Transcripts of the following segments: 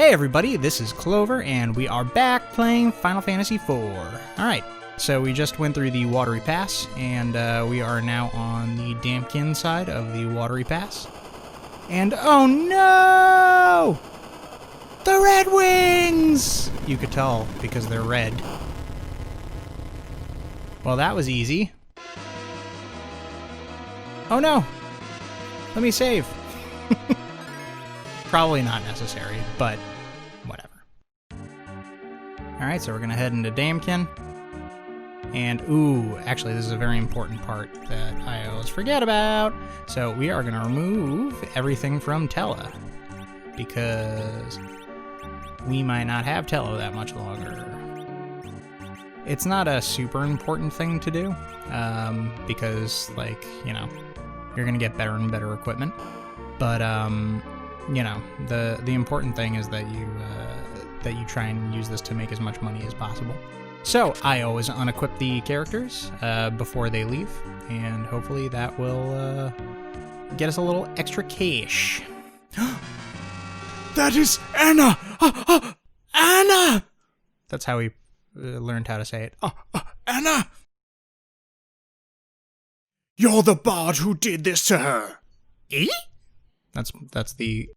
Hey everybody, this is Clover, and we are back playing Final Fantasy IV. Alright, so we just went through the Watery Pass, and we are now on the Dampkin side of the Watery Pass. And oh no! The Red Wings! You could tell because they're red. Well, that was easy. Oh no! Let me save. Probably not necessary, but whatever. Alright, so we're gonna head into Dampkin. And, ooh, actually this is a very important part that I always forget about. So we are gonna remove everything from Tella, because we might not have Tella that much longer. It's not a super important thing to do, because, like, you know, you're gonna get better and better equipment. But, you know, the important thing is that you try and use this to make as much money as possible. So I always unequip the characters before they leave, and hopefully that will get us a little extra cash. That is Anna! Anna! That's how we learned how to say it. Anna! You're the bard who did this to her. Eh? That's the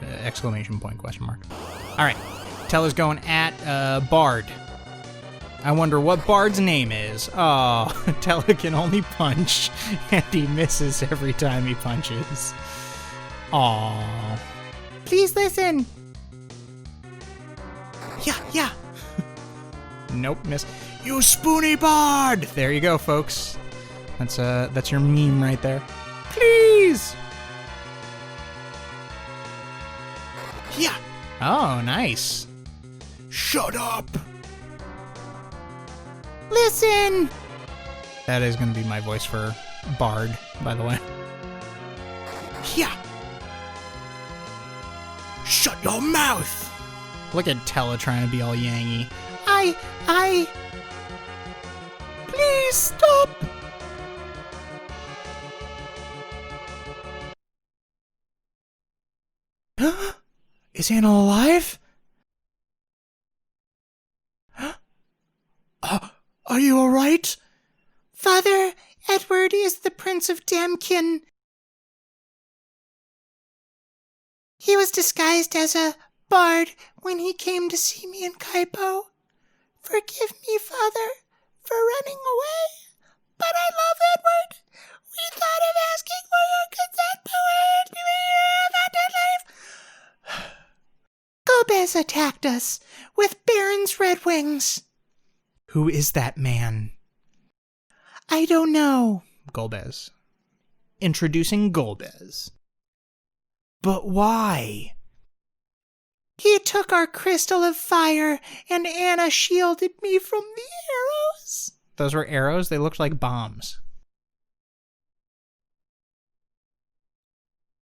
exclamation point question mark. All right, Tella's going at Bard. I wonder what Bard's name is. Oh, Tella can only punch, and he misses every time he punches. Aw. Please listen. Yeah. Nope, miss. You spoony Bard. There you go, folks. That's your meme right there. Please. Yeah. Oh, nice. Shut up. Listen. That is going to be my voice for Bard, by the way. Yeah. Shut your mouth. Look at Tella trying to be all yangy. Please stop. Is Anna alive? Are you alright? Father, Edward is the Prince of Dampkin. He was disguised as a bard when he came to see me in Kaipo. Forgive me, Father, for running away, but I love Edward. We thought of asking for your consent, but we had to leave. Golbez attacked us with Baron's Red Wings. Who is that man? I don't know. Golbez. Introducing Golbez. But why? He took our crystal of fire, and Anna shielded me from the arrows. Those were arrows? They looked like bombs.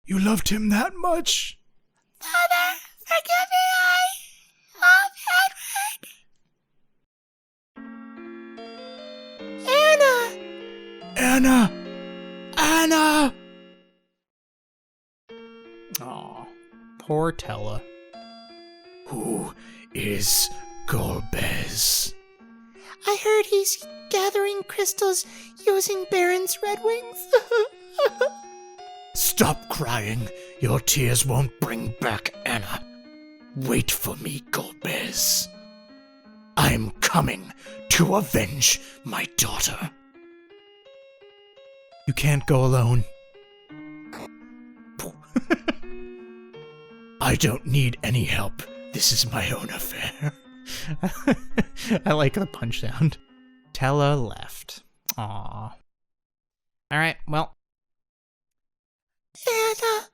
You loved him that much? Father, forgive me, I love Edward. Anna! Aw, poor Tella. Who is Golbez? I heard he's gathering crystals using Baron's Red Wings. Stop crying. Your tears won't bring back Anna. Wait for me, Golbez. I'm coming to avenge my daughter. You can't go alone. I don't need any help. This is my own affair. I like the punch sound. Tella left. Aww. Alright, well. Anna.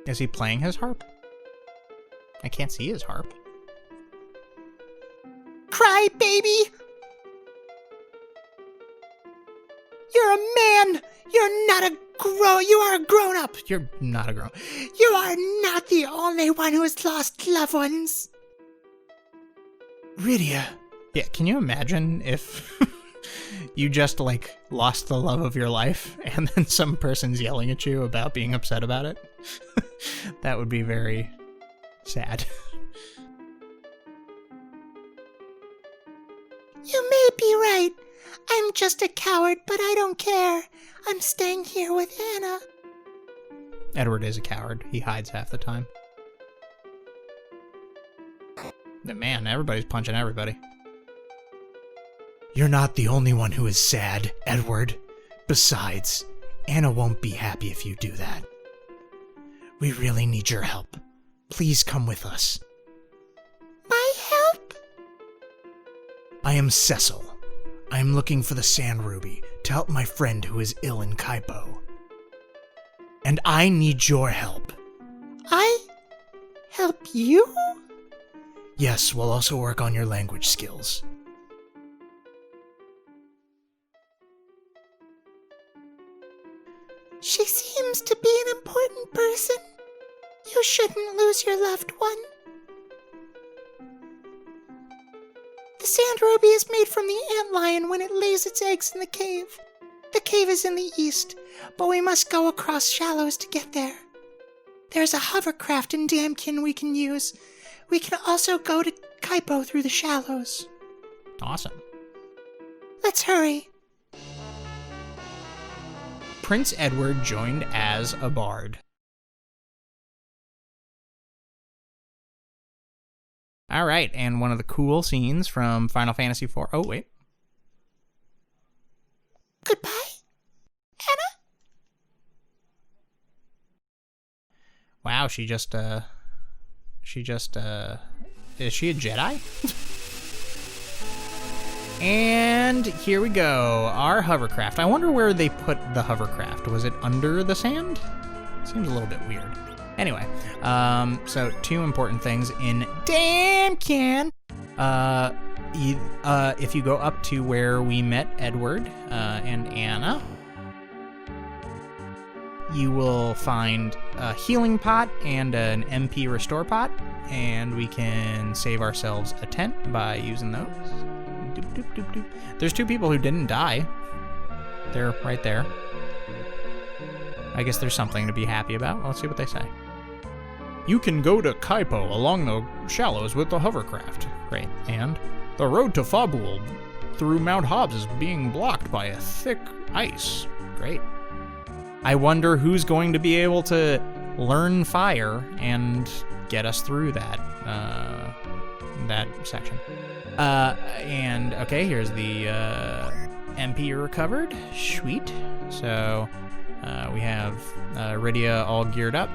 Is he playing his harp? I can't see his harp. Cry, baby! You're a man! You're not a you are a grown-up! You're not a grown-up. You are not the only one who has lost loved ones! Rydia. Yeah, can you imagine if You just, like, lost the love of your life, and then some person's yelling at you about being upset about it. That would be very sad. You may be right. I'm just a coward, but I don't care. I'm staying here with Anna. Edward is a coward. He hides half the time. Man, everybody's punching everybody. You're not the only one who is sad, Edward. Besides, Anna won't be happy if you do that. We really need your help. Please come with us. My help? I am Cecil. I am looking for the Sand Ruby to help my friend who is ill in Kaipo. And I need your help. I help you? Yes, we'll also work on your language skills. She seems to be an important person. You shouldn't lose your loved one. The sand ruby is made from the antlion when it lays its eggs in the cave. The cave is in the east, but we must go across shallows to get there. There's a hovercraft in Damkin we can use. We can also go to Kaipo through the shallows. Awesome. Let's hurry. Prince Edward joined as a bard. All right, and one of the cool scenes from Final Fantasy IV. Oh, wait. Goodbye, Anna? Wow, is she a Jedi? And here we go, our hovercraft. I wonder where they put the hovercraft. Was it under the sand? Seems a little bit weird. Anyway, so two important things in Damkin. If you go up to where we met Edward and Anna, you will find a healing pot and an MP restore pot, and we can save ourselves a tent by using those. Doop, doop, doop, doop. There's two people who didn't die. They're right there. I guess there's something to be happy about. Let's see what they say. You can go to Kaipo along the shallows with the hovercraft. Great. And the road to Fabul through Mount Hobbs is being blocked by a thick ice. Great. I wonder who's going to be able to learn fire and get us through that section. And okay, here's the MP recovered. Sweet. So we have Rydia all geared up.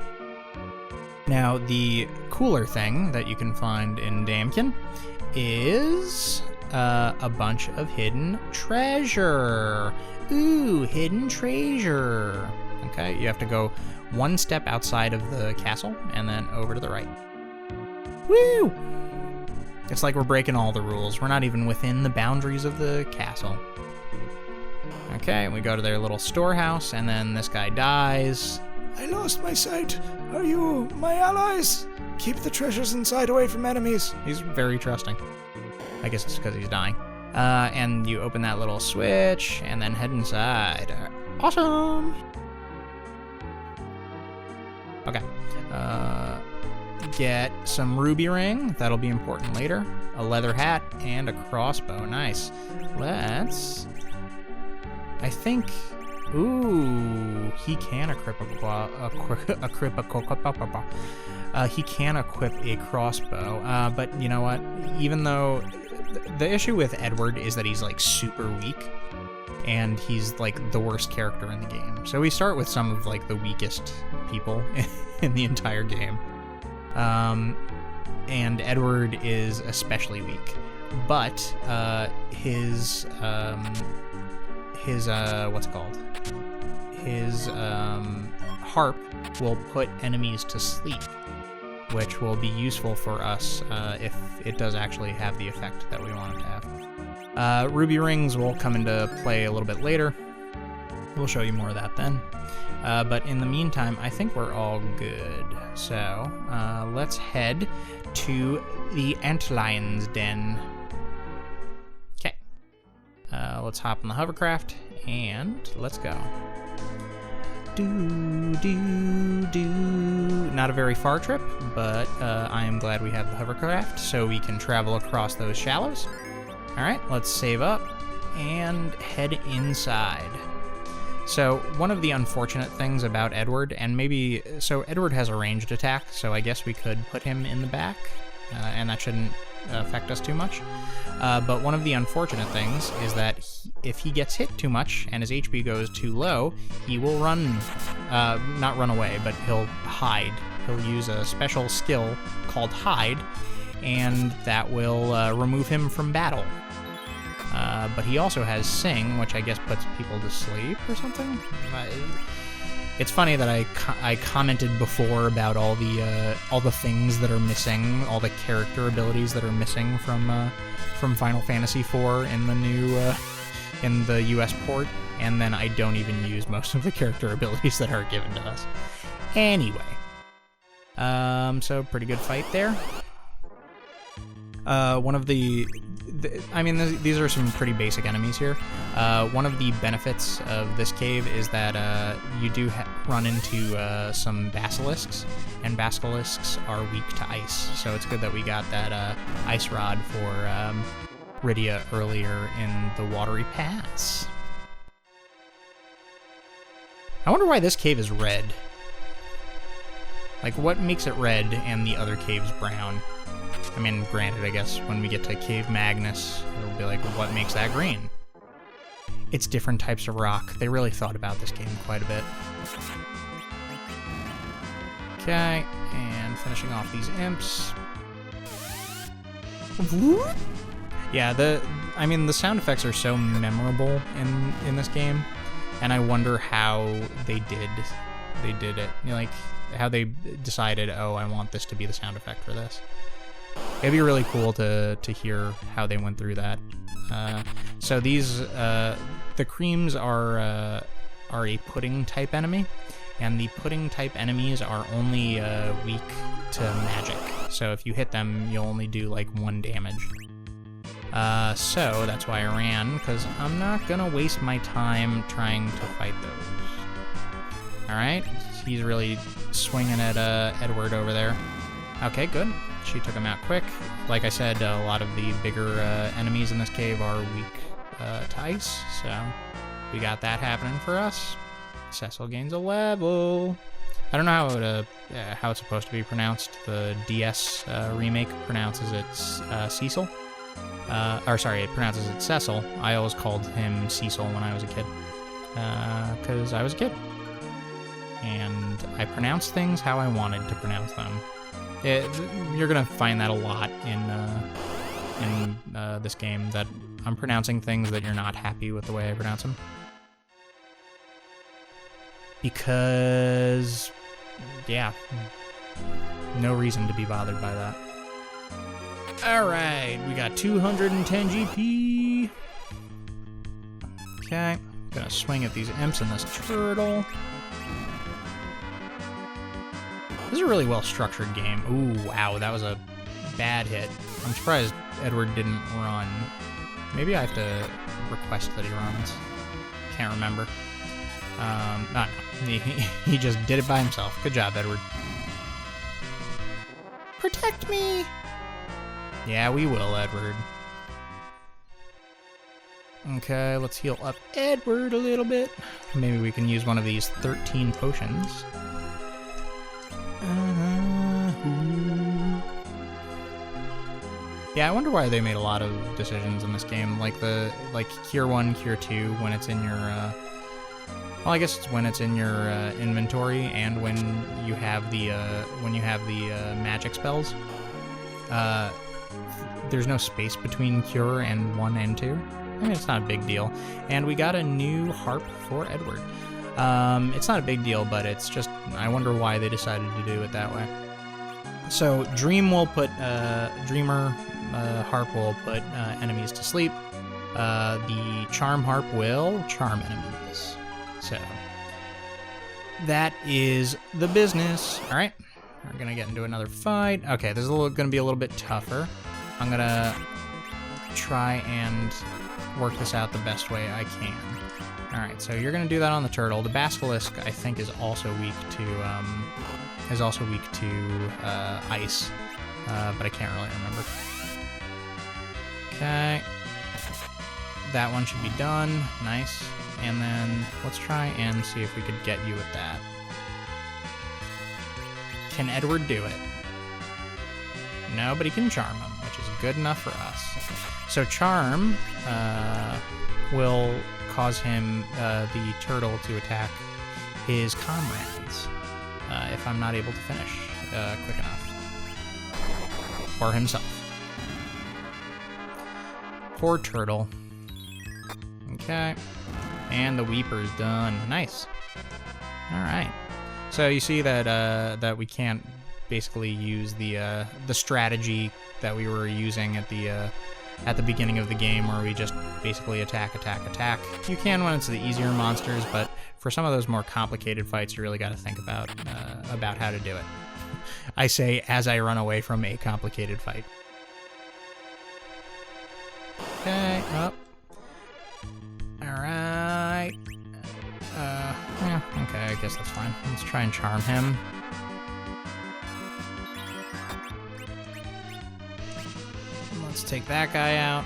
Now, the cooler thing that you can find in Damkin is a bunch of hidden treasure. Ooh, hidden treasure. Okay, you have to go one step outside of the castle and then over to the right. Woo! It's like we're breaking all the rules. We're not even within the boundaries of the castle. Okay, we go to their little storehouse, and then this guy dies. I lost my sight. Are you my allies? Keep the treasures inside away from enemies. He's very trusting. I guess it's because he's dying. And you open that little switch, and then head inside. Awesome! Okay. Get some ruby ring. That'll be important later. A leather hat and a crossbow. Nice. Let's... I think... Ooh, he can equip he can equip a crossbow. But you know what? Even though the issue with Edward is that he's like super weak, and he's like the worst character in the game. So we start with some of like the weakest people in the entire game. And Edward is especially weak, but his what's it called? His harp will put enemies to sleep, which will be useful for us if it does actually have the effect that we want it to have. Ruby rings will come into play a little bit later. We'll show you more of that then. But in the meantime, I think we're all good. So let's head to the Antlion's Den. Okay. let's hop on the hovercraft and let's go. Not a very far trip, but I am glad we have the hovercraft so we can travel across those shallows. All right, let's save up and head inside. So one of the unfortunate things about Edward, and maybe, so Edward has a ranged attack, so I guess we could put him in the back, and that shouldn't affect us too much. But one of the unfortunate things is that if he gets hit too much and his HP goes too low, he will run, not run away, but he'll hide. He'll use a special skill called Hide, and that will remove him from battle. But he also has Sing, which I guess puts people to sleep or something. It's funny that I commented before about all the things that are missing, all the character abilities that are missing from Final Fantasy IV in the new in the US port, and then I don't even use most of the character abilities that are given to us. Anyway, so pretty good fight there. One of the I mean, these are some pretty basic enemies here. One of the benefits of this cave is that you do run into some basilisks, and basilisks are weak to ice, so it's good that we got that ice rod for Rydia earlier in the Watery Pass. I wonder why this cave is red. Like, what makes it red and the other caves brown? I mean, granted, I guess when we get to Cave Magnus, it'll be like, what makes that green? It's different types of rock. They really thought about this game quite a bit. Okay, and finishing off these imps. Yeah, I mean, the sound effects are so memorable in this game, and I wonder how they did it. You know, like, how they decided, oh, I want this to be the sound effect for this. It'd be really cool to hear how they went through that. So these, the creams are a pudding type enemy, and the pudding type enemies are only weak to magic. So if you hit them, you'll only do like 1 damage. So that's why I ran, because I'm not gonna waste my time trying to fight those. All right, he's really swinging at Edward over there. Okay, good. She took him out quick. Like I said, a lot of the bigger enemies in this cave are weak to ice, so we got that happening for us. Cecil gains a level. I don't know how it's supposed to be pronounced. The DS remake pronounces it Cecil. It pronounces it Cecil. I always called him Cecil when I was a kid, because I was a kid. And I pronounced things how I wanted to pronounce them. You're gonna find that a lot in this game, that I'm pronouncing things that you're not happy with the way I pronounce them. Because, yeah, no reason to be bothered by that. Alright, we got 210 GP. Okay, gonna swing at these imps and this turtle. This is a really well-structured game. Ooh, wow, that was a bad hit. I'm surprised Edward didn't run. Maybe I have to request that he runs. Can't remember. No, he just did it by himself. Good job, Edward. Protect me! Yeah, we will, Edward. Okay, let's heal up Edward a little bit. Maybe we can use one of these 13 potions. Yeah, I wonder why they made a lot of decisions in this game, like Cure 1, Cure 2, when it's in your, well, I guess it's when it's in your inventory, and when you have the magic spells. There's no space between Cure and 1 and 2. I mean, it's not a big deal. And we got a new harp for Edward. It's not a big deal, but it's just, I wonder why they decided to do it that way. So Dream will put, Dreamer harp will put enemies to sleep. The Charm harp will charm enemies. So that is the business. All right, we're gonna get into another fight. Okay, this is gonna be a little bit tougher. I'm gonna try and work this out the best way I can. Alright, so you're gonna do that on the turtle. The basilisk, I think, is also weak to ice, but I can't really remember. Okay. That one should be done. Nice. And then let's try and see if we could get you with that. Can Edward do it? No, but he can charm him, which is good enough for us. So charm will cause him, the turtle, to attack his comrades if I'm not able to finish quick enough. Or himself. Poor turtle. Okay. And the Weeper's done. Nice. Alright. So you see that that we can't basically use the strategy that we were using at the beginning of the game, where we just basically attack. You can when it's the easier monsters, but for some of those more complicated fights, you really got to think about how to do it. I say as I run away from a complicated fight. Okay, up. Alright. Yeah, okay, I guess that's fine. Let's try and charm him. Let's take that guy out.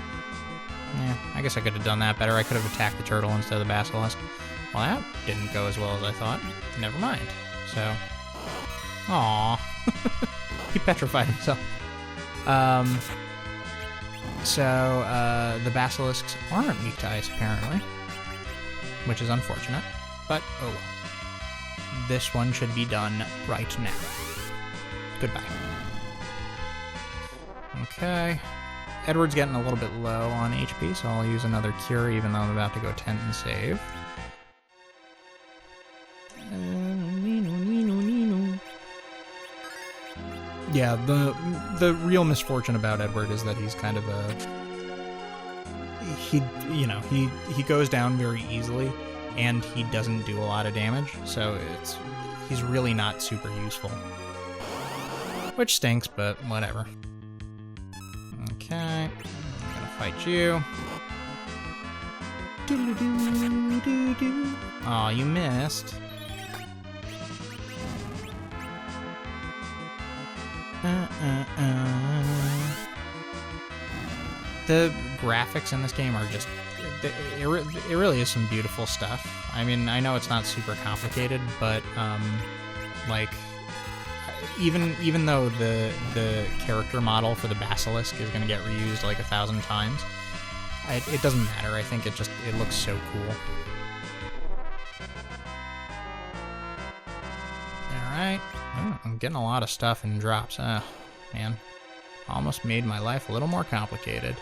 Yeah, I guess I could have done that better. I could have attacked the turtle instead of the basilisk. Well, that didn't go as well as I thought. Never mind. So, aww. He petrified himself. So, the basilisks aren't weak to ice, apparently. Which is unfortunate. But, oh well. This one should be done right now. Goodbye. Okay. Edward's getting a little bit low on HP, so I'll use another cure, even though I'm about to go tent and save. Yeah, the real misfortune about Edward is that he's kind of he goes down very easily, and he doesn't do a lot of damage, so he's really not super useful. Which stinks, but whatever. Okay, I'm gonna fight you. Aw, you missed. The graphics in this game are just... It really is some beautiful stuff. I mean, I know it's not super complicated, but, like... Even though the character model for the basilisk is going to get reused like 1,000 times, it doesn't matter. I think it looks so cool. Alright. Oh, I'm getting a lot of stuff in drops. Man. Almost made my life a little more complicated.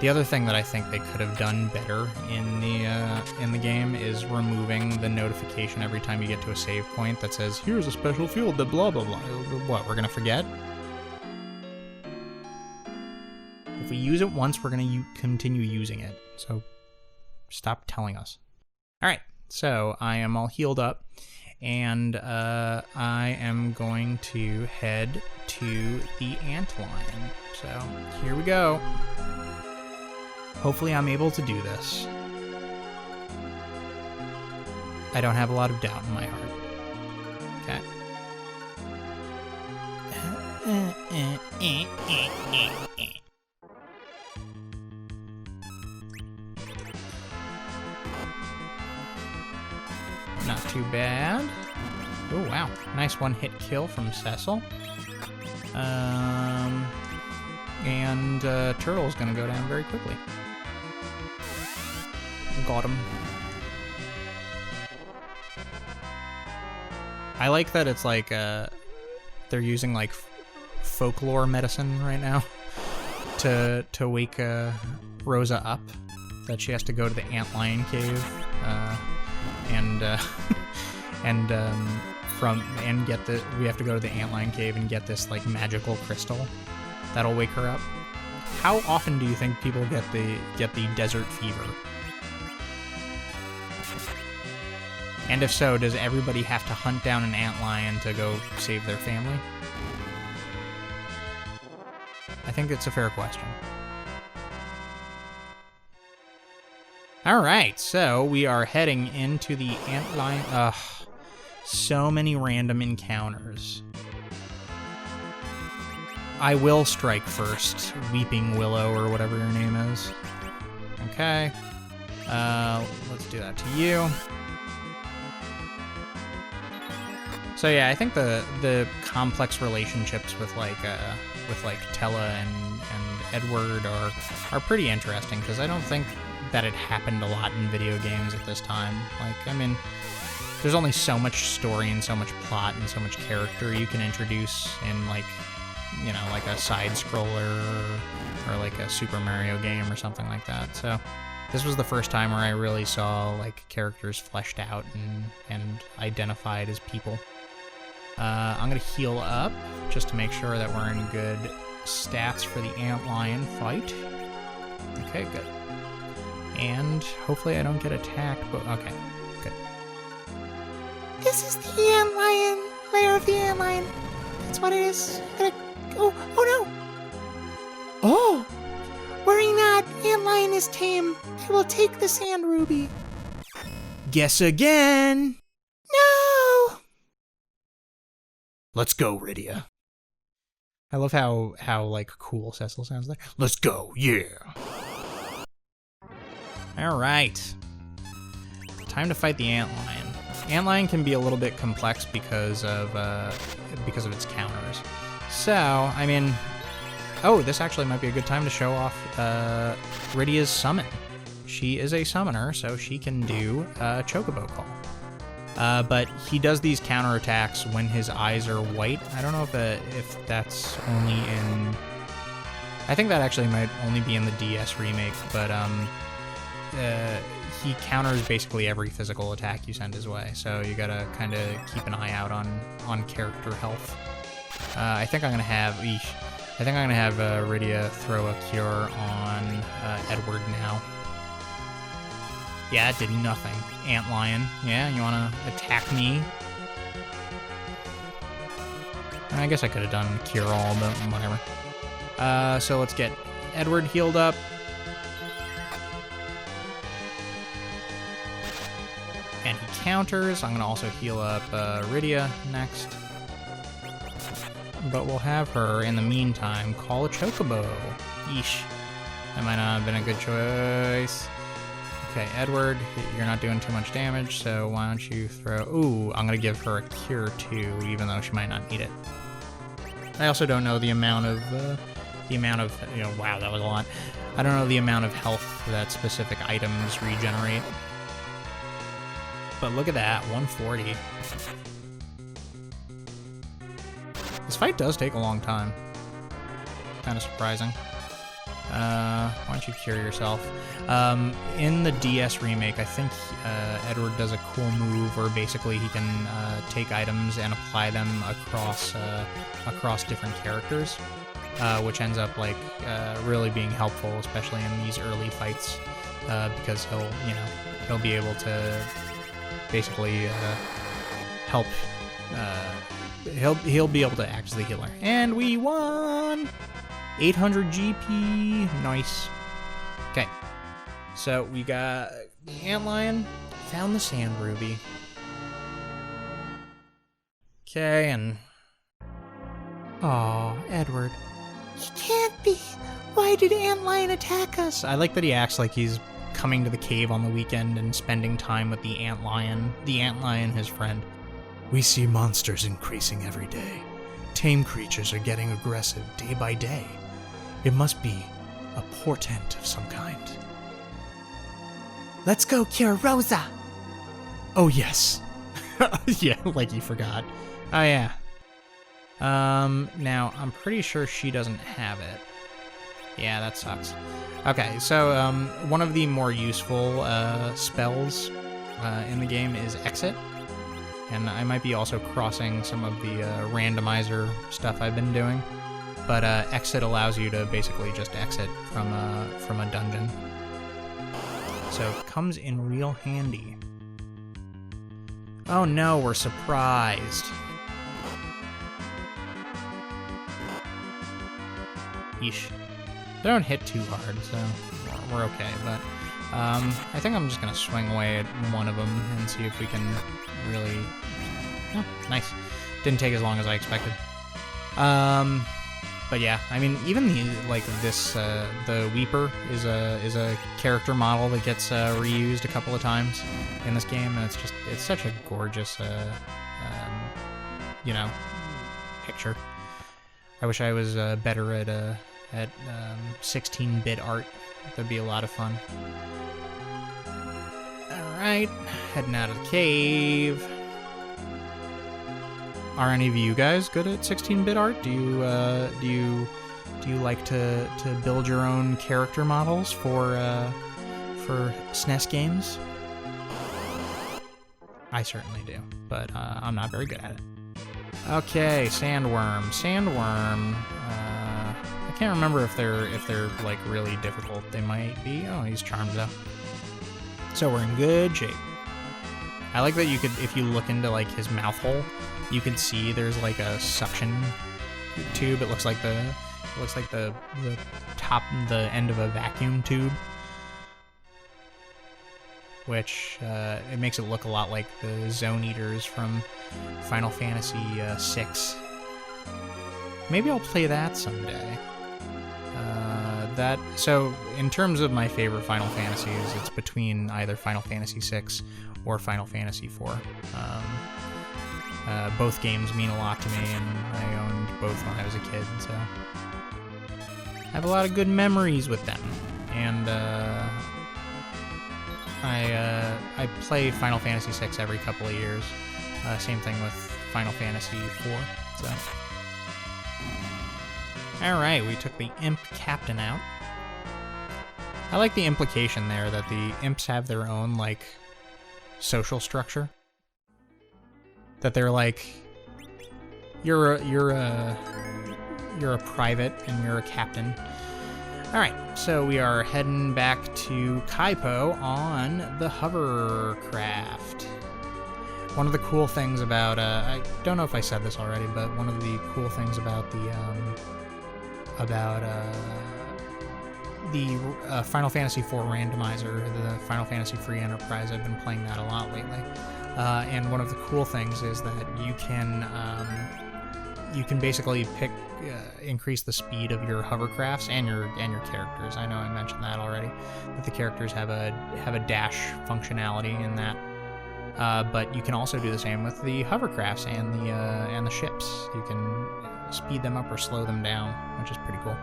The other thing that I think they could have done better in the game is removing the notification every time you get to a save point that says, here's a special field that blah blah blah. What, we're gonna forget? If we use it once, we're gonna continue using it. So stop telling us. Alright, so I am all healed up, and I am going to head to the antlion. So here we go. Hopefully I'm able to do this. I don't have a lot of doubt in my heart. Okay. Not too bad. Oh, wow. Nice one-hit kill from Cecil. And Turtle's gonna go down very quickly. Got him. I like that it's like, they're using like folklore medicine right now to wake Rosa up. That she has to go to the antlion cave, we have to go to the antlion cave and get this like magical crystal that'll wake her up. How often do you think people get the desert fever? And if so, does everybody have to hunt down an antlion to go save their family? I think it's a fair question. Alright, so we are heading into the antlion. Ugh. So many random encounters. I will strike first. Weeping Willow, or whatever your name is. Okay. Let's do that to you. So yeah, I think the complex relationships with like Tella and Edward are pretty interesting, because I don't think that it happened a lot in video games at this time. Like, I mean, there's only so much story and so much plot and so much character you can introduce in, like, you know, like a side-scroller or like a Super Mario game or something like that. So this was the first time where I really saw, like, characters fleshed out and identified as people. I'm gonna heal up just to make sure that we're in good stats for the antlion fight. Okay, good. And hopefully I don't get attacked, but okay, good. This is the antlion, lair of the antlion. That's what it is. Oh no! Oh! Worrying that antlion is tame, I will take the sand ruby. Guess again! No! Let's go, Rydia. I love how like cool Cecil sounds there. Let's go, yeah! Alright. Time to fight the antlion. Antlion can be a little bit complex because of its counters. So, I mean, oh, this actually might be a good time to show off Rydia's summon. She is a summoner, so she can do a Chocobo Call. But he does these counterattacks when his eyes are white. I don't know if that's only in... I think that actually might only be in the DS remake, but he counters basically every physical attack you send his way, so you gotta kind of keep an eye out on character health. I think I'm gonna have Rydia throw a cure on Edward now. Yeah, it did nothing. Antlion, yeah, you wanna attack me? I guess I could have done cure all, but whatever. So let's get Edward healed up. And he counters. I'm going to also heal up Rydia next. But we'll have her, in the meantime, call a Chocobo. Yeesh. That might not have been a good choice. Okay, Edward, you're not doing too much damage, so why don't you throw... Ooh, I'm going to give her a cure, too, even though she might not need it. I also don't know the amount of, you know, wow, that was a lot. I don't know the amount of health that specific items regenerate. But look at that, 140. This fight does take a long time. Kind of surprising. Why don't you cure yourself? In the DS remake, I think Edward does a cool move where basically he can take items and apply them across different characters, which ends up like really being helpful, especially in these early fights, because he'll be able to basically help. He'll be able to act as the healer, and we won. 800 GP, nice. Okay, so we got the antlion, found the sand ruby. Okay, and oh, Edward. He can't be. Why did antlion attack us? I like that he acts like he's coming to the cave on the weekend and spending time with the antlion, his friend. We see monsters increasing every day. Tame creatures are getting aggressive day by day. It must be a portent of some kind. Let's go cure Rosa. Oh, yes. Yeah, like you forgot. Oh, yeah. Now, I'm pretty sure she doesn't have it. Yeah, that sucks. Okay, so, one of the more useful, spells, in the game is Exit. And I might be also crossing some of the, randomizer stuff I've been doing. But, Exit allows you to basically just exit from a dungeon. So, it comes in real handy. Oh no, we're surprised. Yeesh. They don't hit too hard, so we're okay, but I think I'm just gonna swing away at one of them and see if we can really... Oh, nice. Didn't take as long as I expected. But yeah, I mean, even the Weeper is a character model that gets reused a couple of times in this game, and it's such a gorgeous, picture. I wish I was better at 16-bit art. That'd be a lot of fun. All right, heading out of the cave. Are any of you guys good at 16-bit art? Do you like to build your own character models for SNES games? I certainly do, but I'm not very good at it. Okay, sandworm. I can't remember if they're like really difficult. They might be. Oh, he's charmed though. So we're in good shape. I like that you could, if you look into like his mouth hole, you can see there's like a suction tube. It looks like the top, the end of a vacuum tube, which it makes it look a lot like the Zone Eaters from Final Fantasy VI. Maybe I'll play that someday. So in terms of my favorite Final Fantasies, it's between either Final Fantasy VI or Final Fantasy IV. Both games mean a lot to me, and I owned both when I was a kid, so I have a lot of good memories with them. And I play Final Fantasy VI every couple of years. Same thing with Final Fantasy IV. So, all right, we took the Imp Captain out. I like the implication there that the imps have their own like social structure. That they're like, you're a private and you're a captain. All right, so we are heading back to Kaipo on the hovercraft. One of the cool things about I don't know if I said this already, but one of the cool things about the Final Fantasy IV randomizer, the Final Fantasy Free Enterprise, I've been playing that a lot lately. And one of the cool things is that you can basically increase the speed of your hovercrafts and your characters. I know I mentioned that already, but the characters have a dash functionality in that. But you can also do the same with the hovercrafts and the ships. You can speed them up or slow them down, which is pretty cool.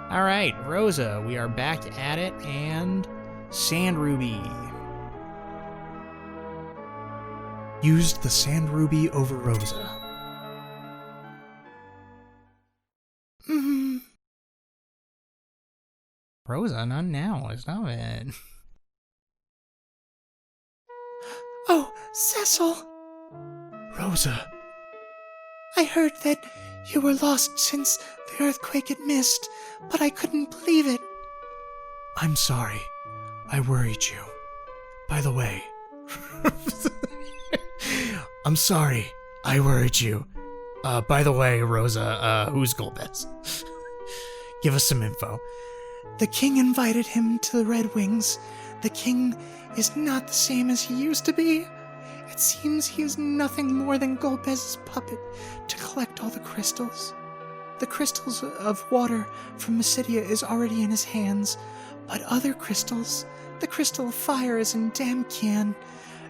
All right, Rosa, we are back at it, and Sand Ruby. Used the Sand Ruby over Rosa. Rosa, not now. Stop it. Oh, Cecil. Rosa. I heard that you were lost since the earthquake had missed, but I couldn't believe it. I'm sorry. I worried you. By the way... I'm sorry. I worried you. By the way, Rosa, who's Golbez? Give us some info. The king invited him to the Red Wings. The king is not the same as he used to be. It seems he is nothing more than Golbez's puppet to collect all the crystals. The crystals of water from Mysidia is already in his hands, but other crystals, the crystal of fire is in Damkian,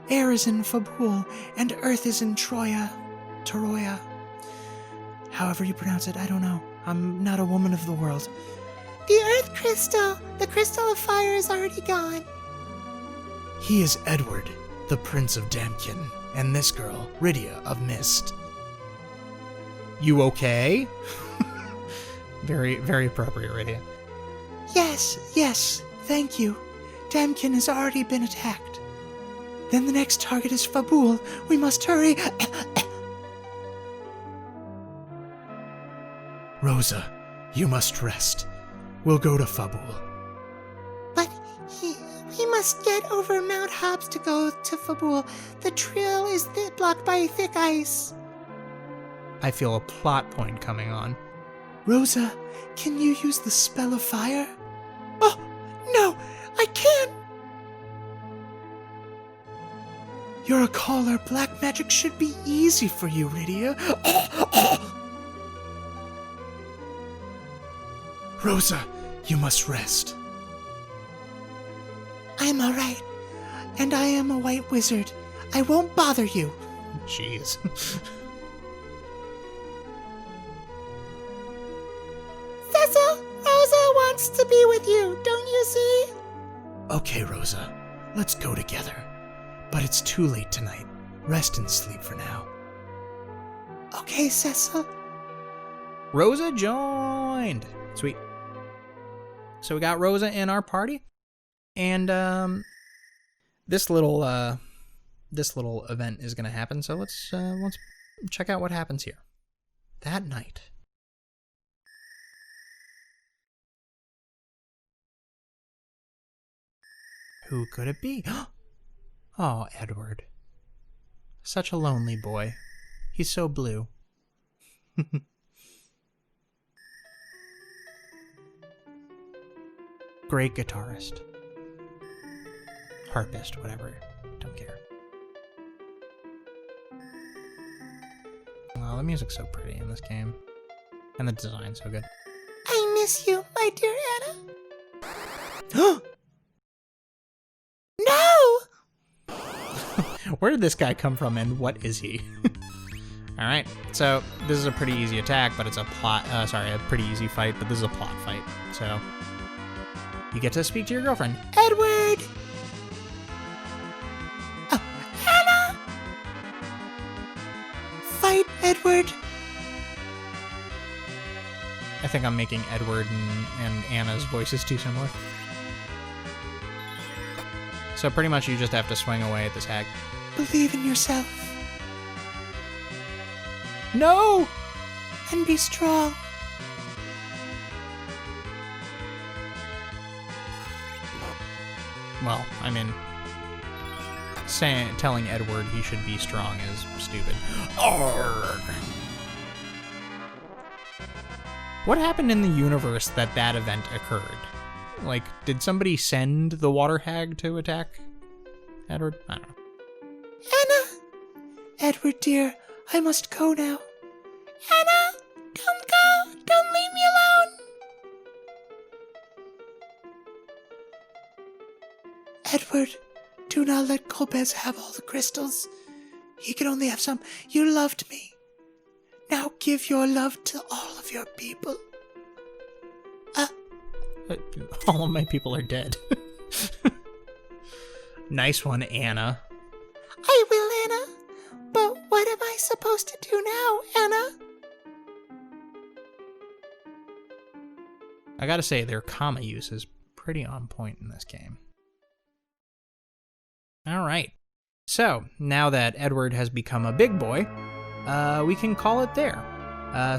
air is in Fabul, and earth is in Toroya. However you pronounce it, I don't know. I'm not a woman of the world. The earth crystal! The crystal of fire is already gone. He is Edward, the Prince of Damkin, and this girl, Rydia of Mist. You okay? Very, very appropriate, Rydia. Yes, thank you. Damkin has already been attacked. Then the next target is Fabul. We must hurry. Rosa, you must rest. We'll go to Fabul. But we must get over Mount Hobbs to go to Fabul. The trail is blocked by thick ice. I feel a plot point coming on. Rosa, can you use the spell of fire? Oh, no, I can't. You're a caller. Black magic should be easy for you, Rydia. Rosa, you must rest. I'm alright. And I am a white wizard. I won't bother you. Jeez. Cecil, Rosa wants to be with you, don't you see? Okay, Rosa, let's go together. But it's too late tonight. Rest and sleep for now. Okay, Cecil. Rosa joined. Sweet. So we got Rosa in our party, and this little event is gonna happen. So let's check out what happens here. That night. Who could it be? Oh, Edward. Such a lonely boy. He's so blue. Great guitarist. Harpist, whatever. Don't care. Oh, the music's so pretty in this game. And the design's so good. I miss you, my dear Anna. No! Where did this guy come from and what is he? Alright, so this is a pretty easy attack, but it's a pretty easy fight, but this is a plot fight. So, you get to speak to your girlfriend. Edward! Oh, Anna! Fight, Edward. I think I'm making Edward and Anna's voices too similar. So pretty much you just have to swing away at this hag. Believe in yourself. No! And be strong. Well, I mean, telling Edward he should be strong is stupid. Arrgh. What happened in the universe that event occurred? Like, did somebody send the water hag to attack Edward? I don't know. Anna! Edward, dear, I must go now. Anna! Don't go! Don't leave me alone! Edward, do not let Colbez have all the crystals. He can only have some. You loved me. Now give your love to all of your people. All of my people are dead. Nice one, Anna. I will, Anna. But what am I supposed to do now, Anna? I gotta say, their comma use is pretty on point in this game. Alright. So, now that Edward has become a big boy, we can call it there.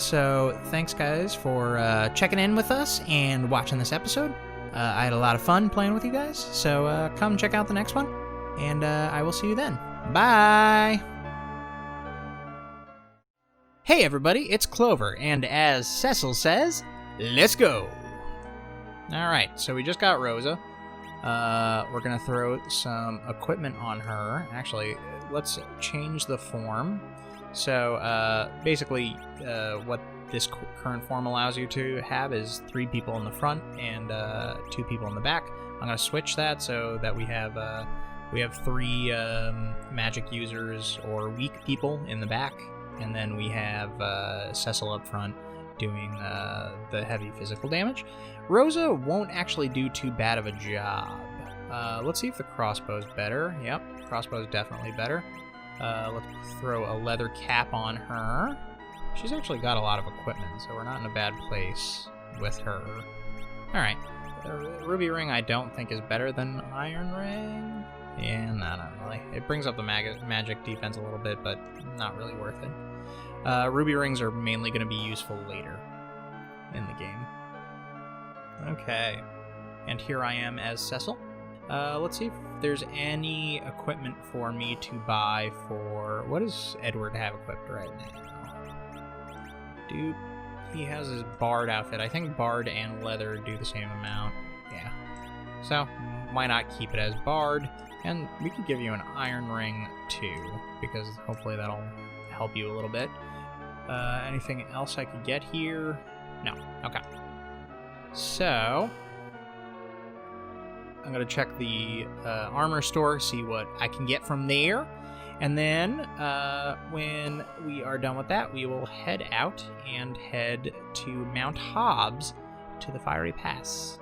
So, thanks guys for checking in with us and watching this episode. I had a lot of fun playing with you guys, so come check out the next one, and I will see you then. Bye! Hey everybody, it's Clover, and as Cecil says, let's go! Alright, so we just got Rosa. We're gonna throw some equipment on her. Actually, let's change the form. So, basically, what this current form allows you to have is 3 people in the front and 2 people in the back. I'm going to switch that so that we have 3 magic users or weak people in the back, and then we have Cecil up front doing the heavy physical damage. Rosa won't actually do too bad of a job. Let's see if the crossbow's better. Yep, crossbow's definitely better. Let's throw a leather cap on her. She's actually got a lot of equipment, so we're not in a bad place with her. Alright. Ruby Ring I don't think is better than Iron Ring. Yeah, no, not really. It brings up the magic defense a little bit, but not really worth it. Ruby Rings are mainly going to be useful later in the game. Okay. And here I am as Cecil. Let's see if there's any equipment for me to buy for... What does Edward have equipped right now? Dude, he has his Bard outfit. I think Bard and Leather do the same amount. Yeah. So, why not keep it as barred? And we could give you an iron ring too, because hopefully that'll help you a little bit. Anything else I could get here? No. Okay. So I'm gonna check the armor store, see what I can get from there, and then when we are done with that, we will head out and head to Mount Hobbs to the Fiery Pass.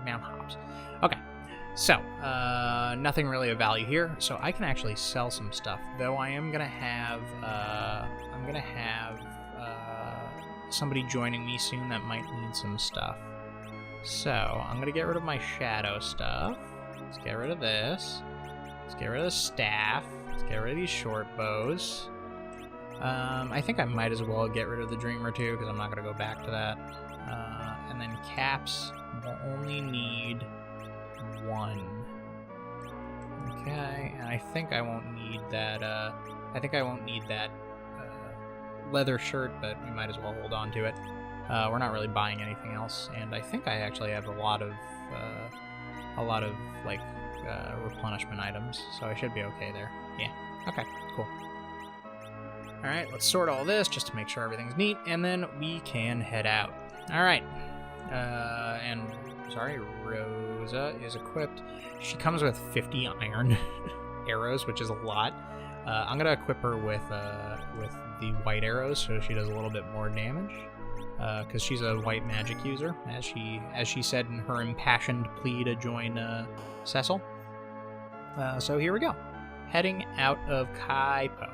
Mount Hobbs. Okay. So, nothing really of value here, so I can actually sell some stuff, though I am gonna have, somebody joining me soon that might need some stuff. So, I'm gonna get rid of my shadow stuff. Let's get rid of this. Let's get rid of the staff. Let's get rid of these short bows. I think I might as well get rid of the Dreamer too, because I'm not gonna go back to that. And then caps, we'll only need one. Okay, and I think I won't need that, leather shirt, but we might as well hold on to it. We're not really buying anything else, and I think I actually have a lot of replenishment items, so I should be okay there. Yeah, okay, cool. Alright, let's sort all this just to make sure everything's neat, and then we can head out. Alright, Rosa is equipped. She comes with 50 iron arrows, which is a lot. I'm gonna equip her with the white arrows, so she does a little bit more damage. Because she's a white magic user, as she said in her impassioned plea to join Cecil. So here we go, heading out of Kaipo.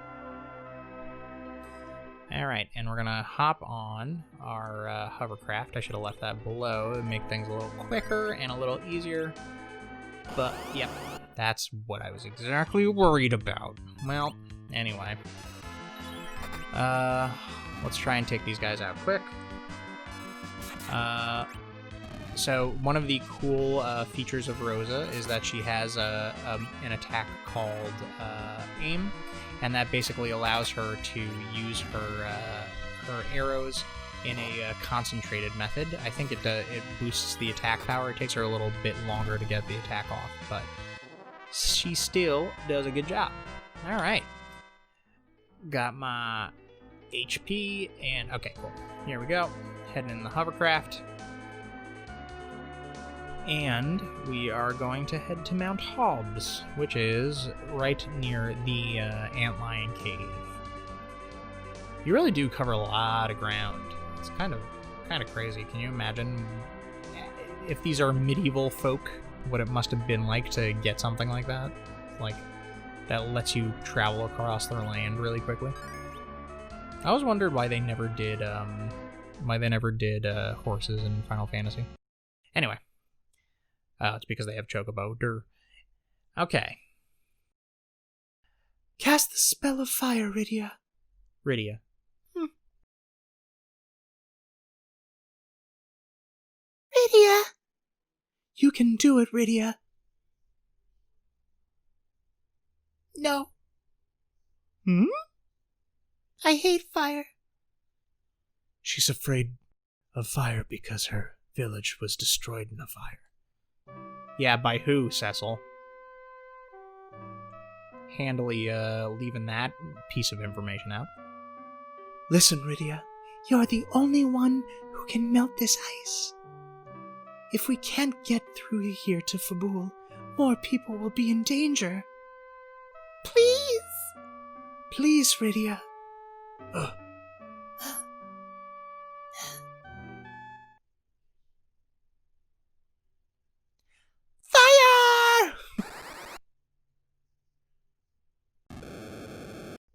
Alright, and we're gonna hop on our hovercraft. I should have left that below to make things a little quicker and a little easier. But, yep, that's what I was exactly worried about. Well, anyway. Let's try and take these guys out quick. So, one of the cool features of Rosa is that she has an attack called Aim. And that basically allows her to use her arrows in a concentrated method. I think it boosts the attack power. It takes her a little bit longer to get the attack off, but she still does a good job. All right, got my HP, and okay, cool. Here we go. Heading in the hovercraft. And we are going to head to Mount Hobbs, which is right near the Antlion Cave. You really do cover a lot of ground. It's kind of crazy. Can you imagine if these are medieval folk, what it must have been like to get something like that? Like, that lets you travel across their land really quickly. I always wondered why they never did horses in Final Fantasy. Anyway. It's because they have Chocobo. Durr. Okay. Cast the spell of fire, Rydia. Rydia. Rydia! You can do it, Rydia. No. Hmm? I hate fire. She's afraid of fire because her village was destroyed in a fire. Yeah, by who, Cecil? Handily leaving that piece of information out. Listen, Rydia, you're the only one who can melt this ice. If we can't get through here to Fabul, more people will be in danger. Please! Please, Rydia. Fire!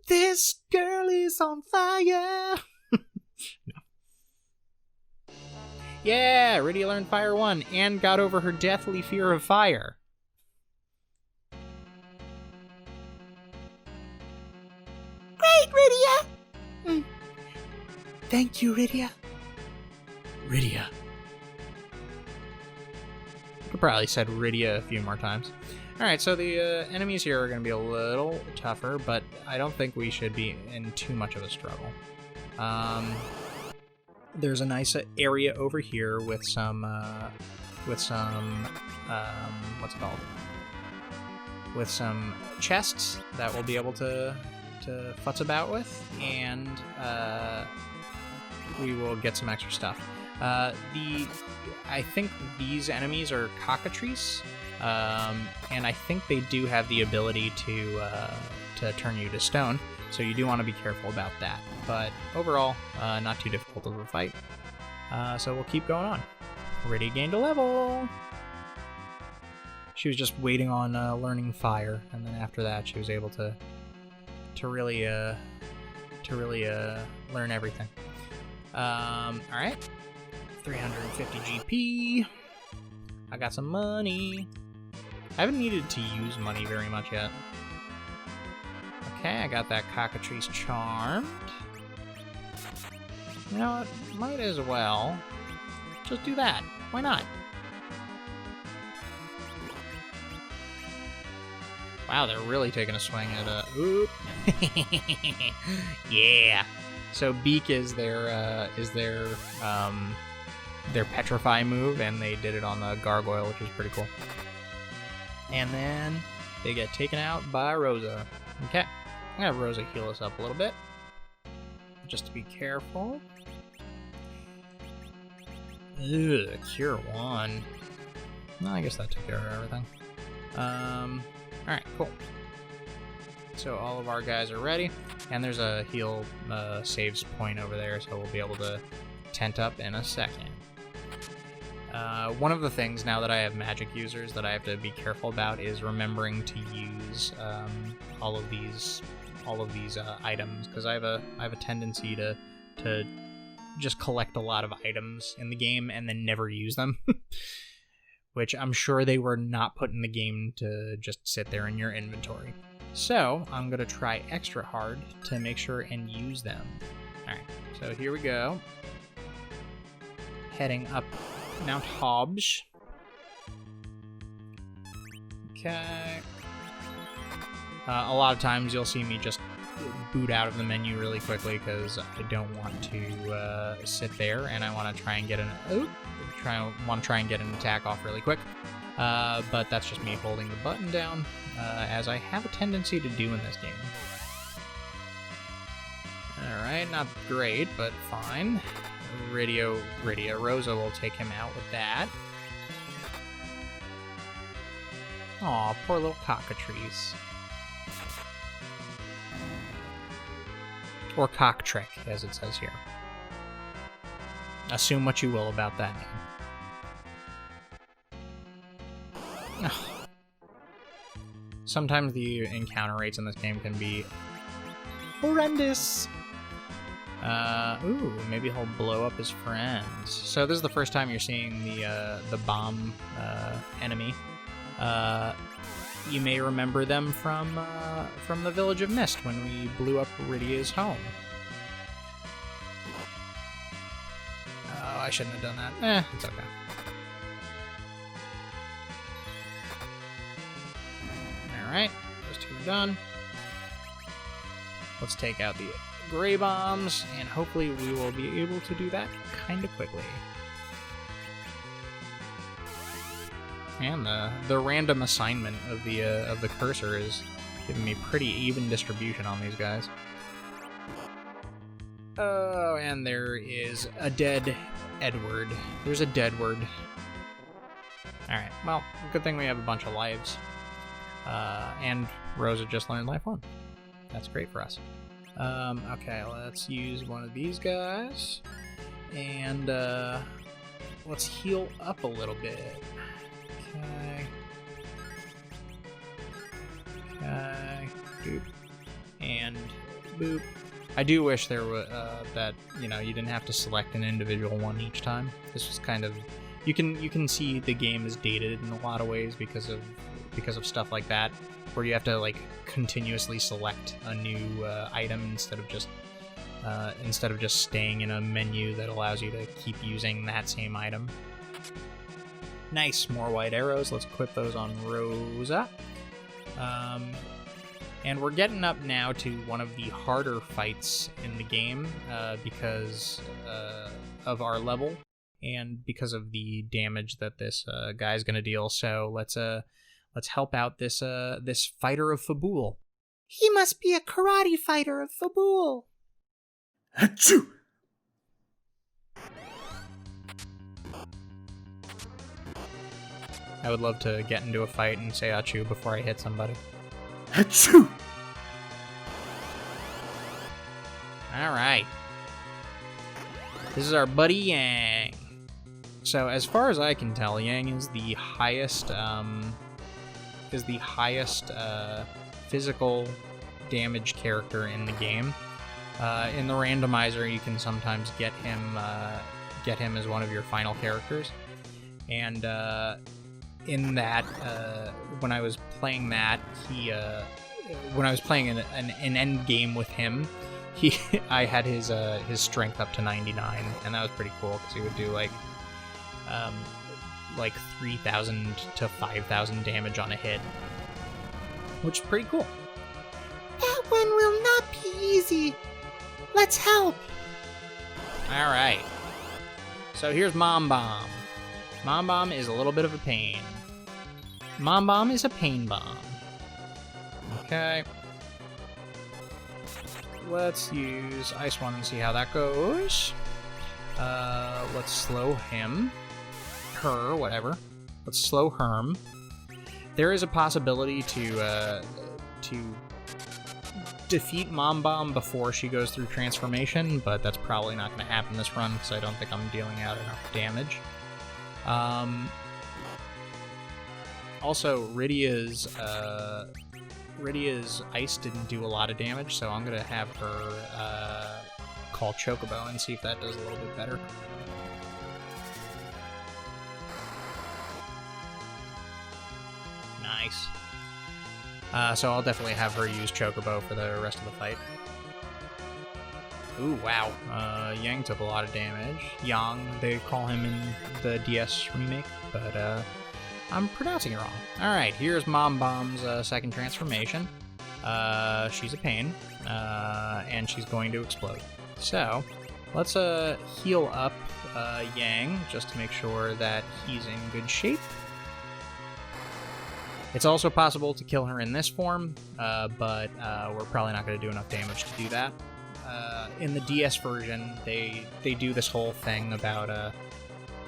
This girl is on fire! No. Yeah, Rydia learned Fire 1 and got over her deathly fear of fire. Great, Rydia! Thank you, Rydia. Rydia. Could probably said Rydia a few more times. Alright, so the enemies here are going to be a little tougher, but I don't think we should be in too much of a struggle. there's a nice area over here with some what's it called? With some chests that we'll be able to futz about with, and we will get some extra stuff. I think these enemies are cockatrices, and I think they do have the ability to turn you to stone, so you do want to be careful about that. But overall, not too difficult of a fight. So we'll keep going on. Already gained a level. She was just waiting on learning fire, and then after that, she was able to really learn everything. All right, 350 GP. I got some money. I haven't needed to use money very much yet. Okay, I got that cockatrice charmed. You know what? Might as well just do that. Why not? Wow, they're really taking a swing at oop. Yeah. So Beak is their petrify move, and they did it on the gargoyle, which is pretty cool. And then they get taken out by Rosa. Okay, I'm gonna have Rosa heal us up a little bit, just to be careful. Ugh, Cure 1. No, I guess that took care of everything. Alright, cool. So all of our guys are ready, and there's a heal saves point over there, so we'll be able to tent up in a second. One of the things now that I have magic users that I have to be careful about is remembering to use all of these items, because I have a tendency to just collect a lot of items in the game and then never use them. Which I'm sure they were not put in the game to just sit there in your inventory. So I'm gonna try extra hard to make sure and use them. Alright, so here we go. Heading up Mount Hobbs. Okay. A lot of times you'll see me just boot out of the menu really quickly because I don't want to sit there, and I want to try and get an attack off really quick. But that's just me holding the button down, as I have a tendency to do in this game. Alright, not great, but fine. Radio Rosa will take him out with that. Aw, poor little cockatrice. Or Cocktrick, as it says here. Assume what you will about that name. Sometimes the encounter rates in this game can be horrendous. Ooh, maybe he'll blow up his friends. So this is the first time you're seeing the bomb enemy. You may remember them from the Village of Mist when we blew up Rydia's home. Oh, I shouldn't have done that. It's okay. Alright, those two are done. Let's take out the gray bombs, and hopefully we will be able to do that kind of quickly. And the random assignment of the cursor is giving me pretty even distribution on these guys. Oh, and there is a dead Edward. There's a deadward. Alright, well, good thing we have a bunch of lives. And Rosa just learned Life 1. That's great for us. Okay, let's use one of these guys. And let's heal up a little bit. Okay. Okay. Boop. And boop. I do wish there were that you didn't have to select an individual one each time. This was kind of you can see the game is dated in a lot of ways because of stuff like that, where you have to like continuously select a new item instead of just staying in a menu that allows you to keep using that same item. Nice, more white arrows. Let's equip those on Rosa. And we're getting up now to one of the harder fights in the game because of our level, and because of the damage that this guy's gonna deal. So let's help out this fighter of Fabool. He must be a karate fighter of Fabool. Achoo! I would love to get into a fight and say achoo before I hit somebody. Achoo! Alright. This is our buddy Yang. So as far as I can tell, Yang is the highest physical damage character in the game. In the randomizer, you can sometimes get him as one of your final characters. And in that, when I was playing that, when I was playing an end game with him, I had his strength up to 99, and that was pretty cool because he would do like 3,000 to 5,000 damage on a hit, which is pretty cool. That one will not be easy. Let's help. All right. So here's Mom Bomb. Mom Bomb is a little bit of a pain. Mom Bomb is a pain bomb. Okay. Let's use Ice One and see how that goes. Let's slow him. Her, whatever. Let's slow Herm. There is a possibility to defeat Mom Bomb before she goes through transformation, but that's probably not going to happen this run because I don't think I'm dealing out enough damage. Also, Rydia's ice didn't do a lot of damage, so I'm going to have her call Chocobo and see if that does a little bit better. Nice. So I'll definitely have her use Chocobo for the rest of the fight. Ooh, wow. Yang took a lot of damage. Yang, they call him in the DS remake, but I'm pronouncing it wrong. Alright, here's Mom Bomb's second transformation. She's a pain, and she's going to explode. So, let's heal up Yang, just to make sure that he's in good shape. It's also possible to kill her in this form, but we're probably not going to do enough damage to do that. In the DS version, they do this whole thing about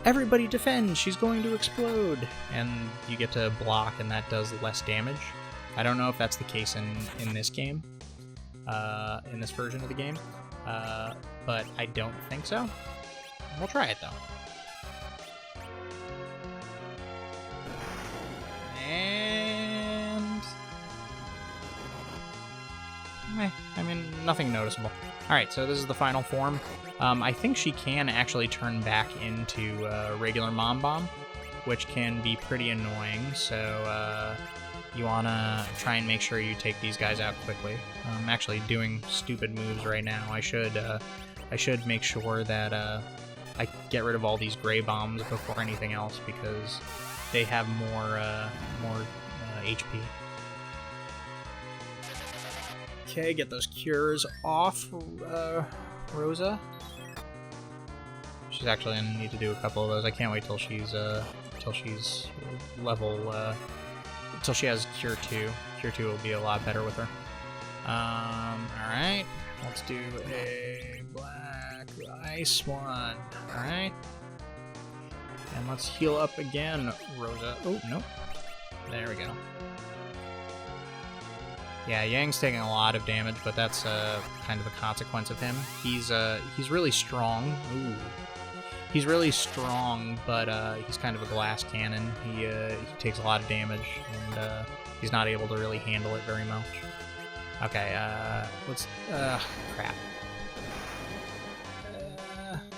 everybody defend, she's going to explode, and you get to block, and that does less damage. I don't know if that's the case in this game, in this version of the game, but I don't think so. We'll try it though. And I mean, nothing noticeable. Alright, so this is the final form. I think she can actually turn back into regular Mom Bomb, which can be pretty annoying, so you want to try and make sure you take these guys out quickly. I'm actually doing stupid moves right now. I should make sure that I get rid of all these gray bombs before anything else, because they have more HP. Okay, get those cures off Rosa. She's actually gonna need to do a couple of those. I can't wait till she's level till she has Cure 2. Cure 2 will be a lot better with her. Alright. Let's do a black ice one. Alright. And let's heal up again, Rosa. Oh, nope. There we go. Yeah, Yang's taking a lot of damage, but that's kind of a consequence of him. He's really strong. Ooh. He's really strong, but he's kind of a glass cannon. He takes a lot of damage, and he's not able to really handle it very much. Okay, let's... crap.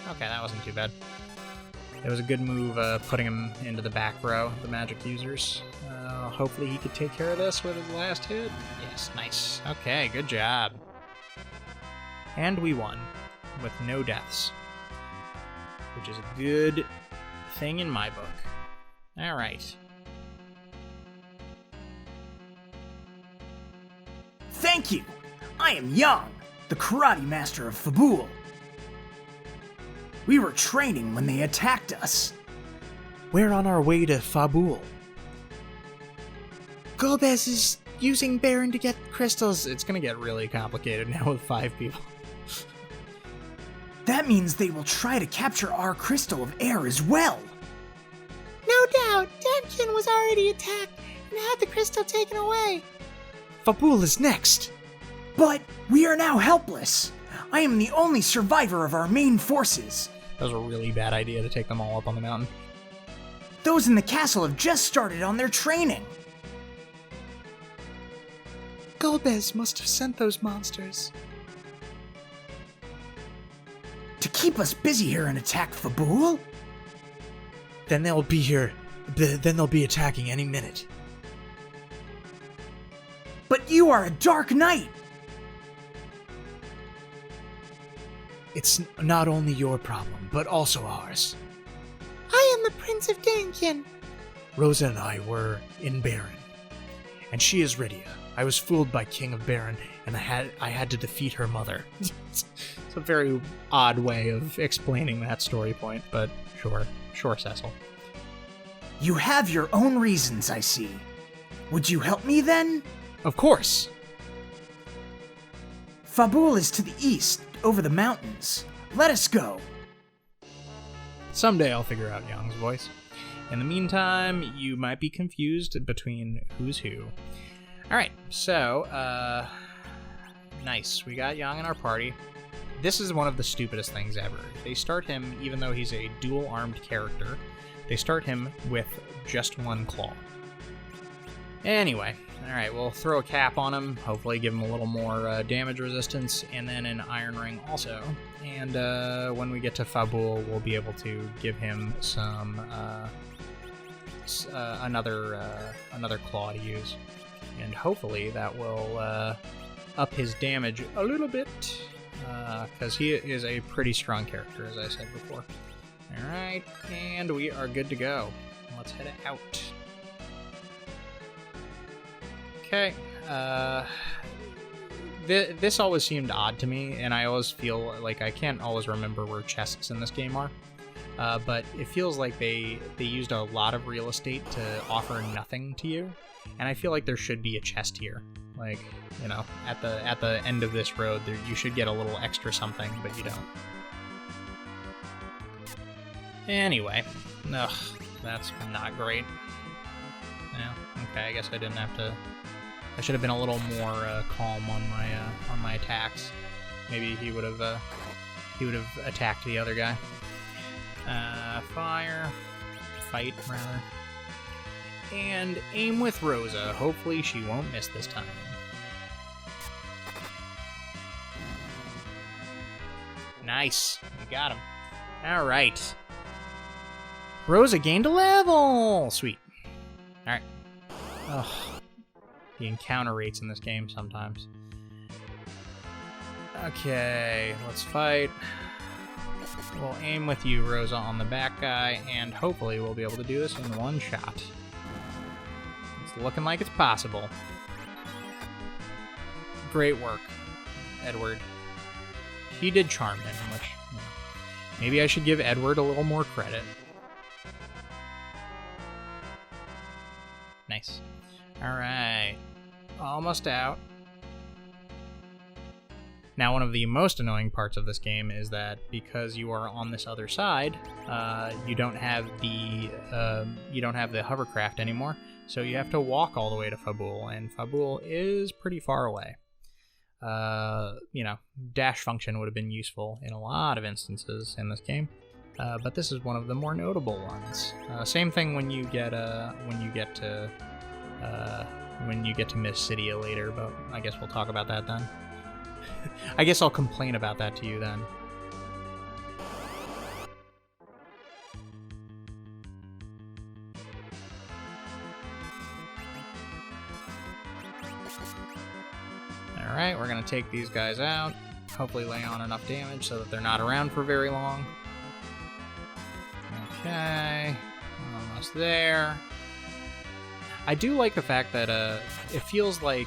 Okay, that wasn't too bad. It was a good move putting him into the back row, the magic users. Hopefully he could take care of this with his last hit. Yes, nice. Okay, good job. And we won, with no deaths. Which is a good thing in my book. Alright. Thank you! I am Yang, the karate master of Fabool. We were training when they attacked us. We're on our way to Fabul. Golbez is using Baron to get crystals. It's gonna get really complicated now with 5 people. That means they will try to capture our crystal of air as well. No doubt, Damkin was already attacked and had the crystal taken away. Fabul is next. But we are now helpless. I am the only survivor of our main forces. That was a really bad idea to take them all up on the mountain. Those in the castle have just started on their training. Golbez must have sent those monsters. To keep us busy here and attack Fabul? Then they'll be here. Then they'll be attacking any minute. But you are a dark knight. It's not only your problem, but also ours. I am the Prince of Damkin. Rosa and I were in Baron, and she is Rydia. I was fooled by King of Baron, and I had to defeat her mother. It's a very odd way of explaining that story point, but sure, Cecil. You have your own reasons, I see. Would you help me then? Of course. Fabul is to the east, over the mountains. Let us go. Someday I'll figure out Young's voice. In the meantime, you might be confused between who's who. Alright, so, nice. We got Young in our party. This is one of the stupidest things ever. They start him, even though he's a dual-armed character, they start him with just one claw. Anyway, alright, we'll throw a cap on him, hopefully give him a little more damage resistance, and then an iron ring also. And when we get to Fabul, we'll be able to give him some another claw to use. And hopefully that will up his damage a little bit, because he is a pretty strong character, as I said before. Alright, and we are good to go. Let's head out. Okay, this always seemed odd to me, and I always feel like I can't always remember where chests in this game are. But it feels like they used a lot of real estate to offer nothing to you, and I feel like there should be a chest here. Like, you know, at the end of this road, you should get a little extra something, but you don't. Anyway, ugh, that's not great. Yeah, okay, I guess I didn't have to. I should have been a little more calm on my attacks. Maybe he would have attacked the other guy. Fight rather, and aim with Rosa. Hopefully she won't miss this time. Nice, we got him. All right, Rosa gained a level. Sweet. All right. Ugh. The encounter rates in this game sometimes. Okay, let's fight. We'll aim with you, Rosa, on the back guy, and hopefully we'll be able to do this in one shot. It's looking like it's possible. Great work, Edward. He did charm him, which, you know, maybe I should give Edward a little more credit. Nice. Alright. Almost out. Now, one of the most annoying parts of this game is that because you are on this other side, you don't have the hovercraft anymore, so you have to walk all the way to Fabul, and Fabul is pretty far away. You know, dash function would have been useful in a lot of instances in this game, but this is one of the more notable ones. Same thing when you get to Miss Cydia later, but I guess we'll talk about that then. I guess I'll complain about that to you then. Alright, we're going to take these guys out. Hopefully lay on enough damage so that they're not around for very long. Okay, almost there. I do like the fact that it feels like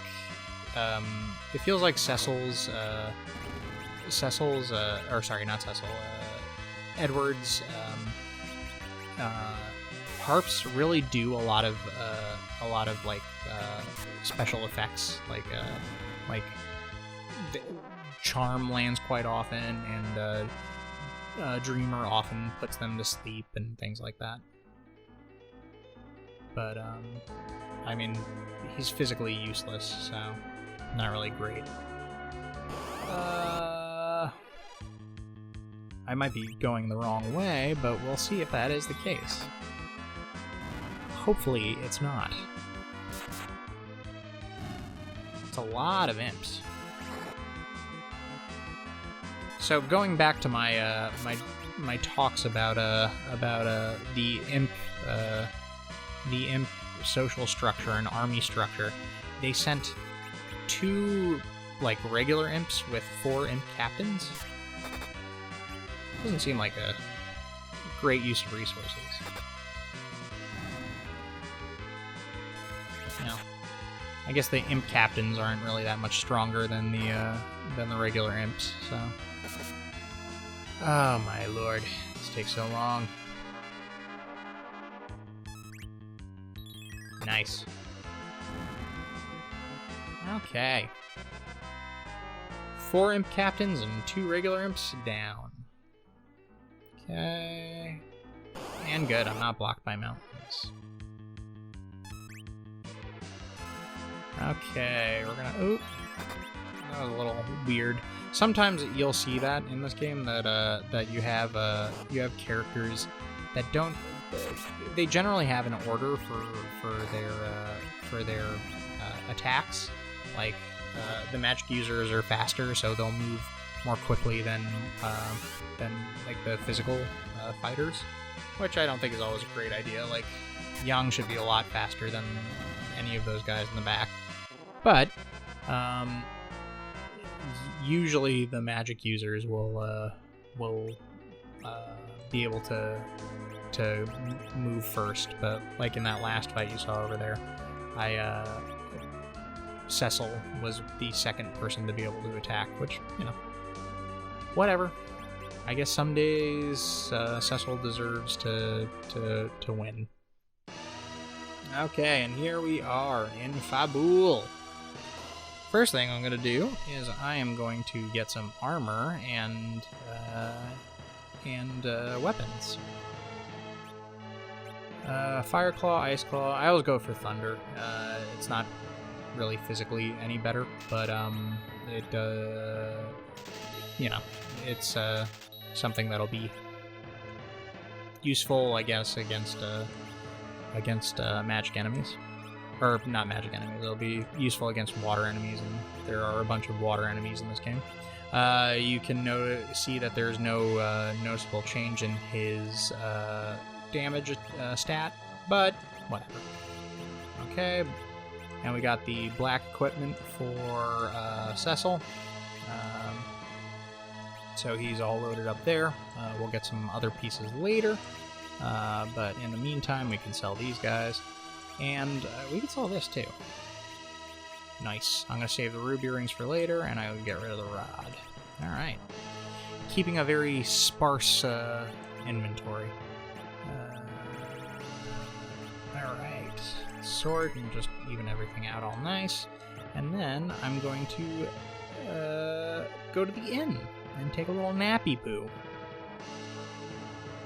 Edward's harps really do a lot of like special effects, like charm lands quite often, and Dreamer often puts them to sleep and things like that. But I mean, he's physically useless, so not really great. I might be going the wrong way, but we'll see if that is the case. Hopefully it's not. It's a lot of imps. So going back to my my talks about the imp social structure and army structure, they sent 2 like regular imps with 4 imp captains. Doesn't seem like a great use of resources. No. I guess the imp captains aren't really that much stronger than the regular imps, so. Oh my lord, this takes so long. Nice. Okay. 4 imp captains and 2 regular imps down. Okay. And good, I'm not blocked by mountains. Okay, we're gonna... Oop. That was a little weird. Sometimes you'll see that in this game, that you have characters that don't... They generally have an order for their attacks. Like, the magic users are faster, so they'll move more quickly than like the physical fighters, which I don't think is always a great idea. Like, Young should be a lot faster than any of those guys in the back. But usually the magic users will be able to move first. But like in that last fight you saw over there, Cecil was the second person to be able to attack, which, you know, whatever. I guess some days Cecil deserves to win. Okay, and here we are in Fabul. First thing I'm going to do is I am going to get some armor and weapons. Fire Claw, Ice Claw. I always go for Thunder. It's not really physically any better, but it you know, it's something that'll be useful, I guess, against magic enemies. Or not magic enemies, it'll be useful against water enemies, and there are a bunch of water enemies in this game. You can see that there's no noticeable change in his damage stat, but whatever. Okay, and we got the black equipment for Cecil. So he's all loaded up there. We'll get some other pieces later, but in the meantime we can sell these guys. And we can sell this too. Nice. I'm going to save the ruby rings for later, and I will get rid of the rod. Alright. Keeping a very sparse inventory. Alright. Sort and just even everything out all nice. And then I'm going to go to the inn and take a little nappy poo.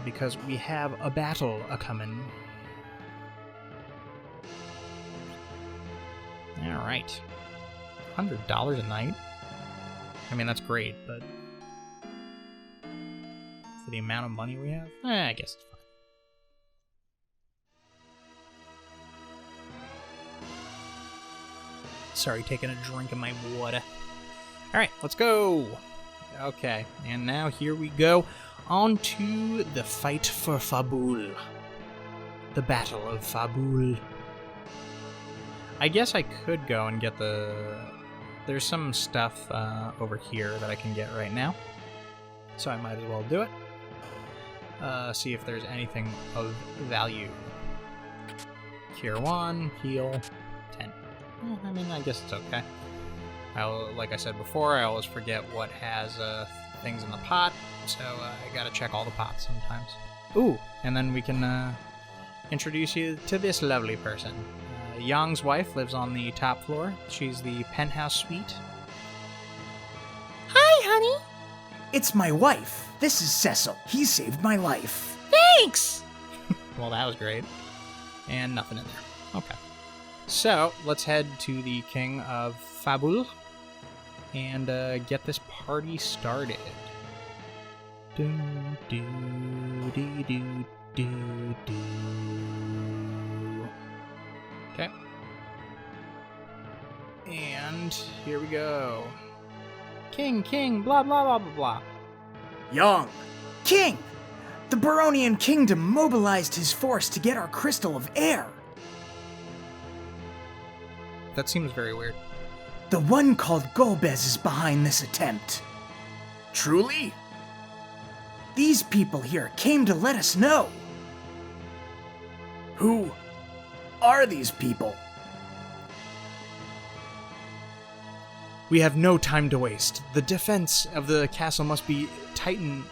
Because we have a battle a-coming. Alright. $100 a night? I mean, that's great, but for the amount of money we have, I guess it's fine. Sorry, taking a drink of my water. Alright, let's go! Okay, and now here we go on to the fight for Fabul. The Battle of Fabul. I guess I could go and get there's some stuff over here that I can get right now. So I might as well do it. See if there's anything of value. Cure 1, heal 10. I mean, I guess it's okay. Like I said before, I always forget what has things in the pot, so I gotta check all the pots sometimes. Ooh, and then we can introduce you to this lovely person. Yang's wife lives on the top floor. She's the penthouse suite. Hi, honey. It's my wife. This is Cecil. He saved my life. Thanks. Well, that was great. And nothing in there. Okay. So, let's head to the King of Fabul and get this party started. Do, do, do, do, do, do. Okay. And here we go. King, blah, blah, blah, blah, blah. Young. King! The Baronian Kingdom mobilized his force to get our Crystal of Air. That seems very weird. The one called Golbez is behind this attempt. Truly? These people here came to let us know. Who are these people? We have no time to waste. The defense of the castle must be tightened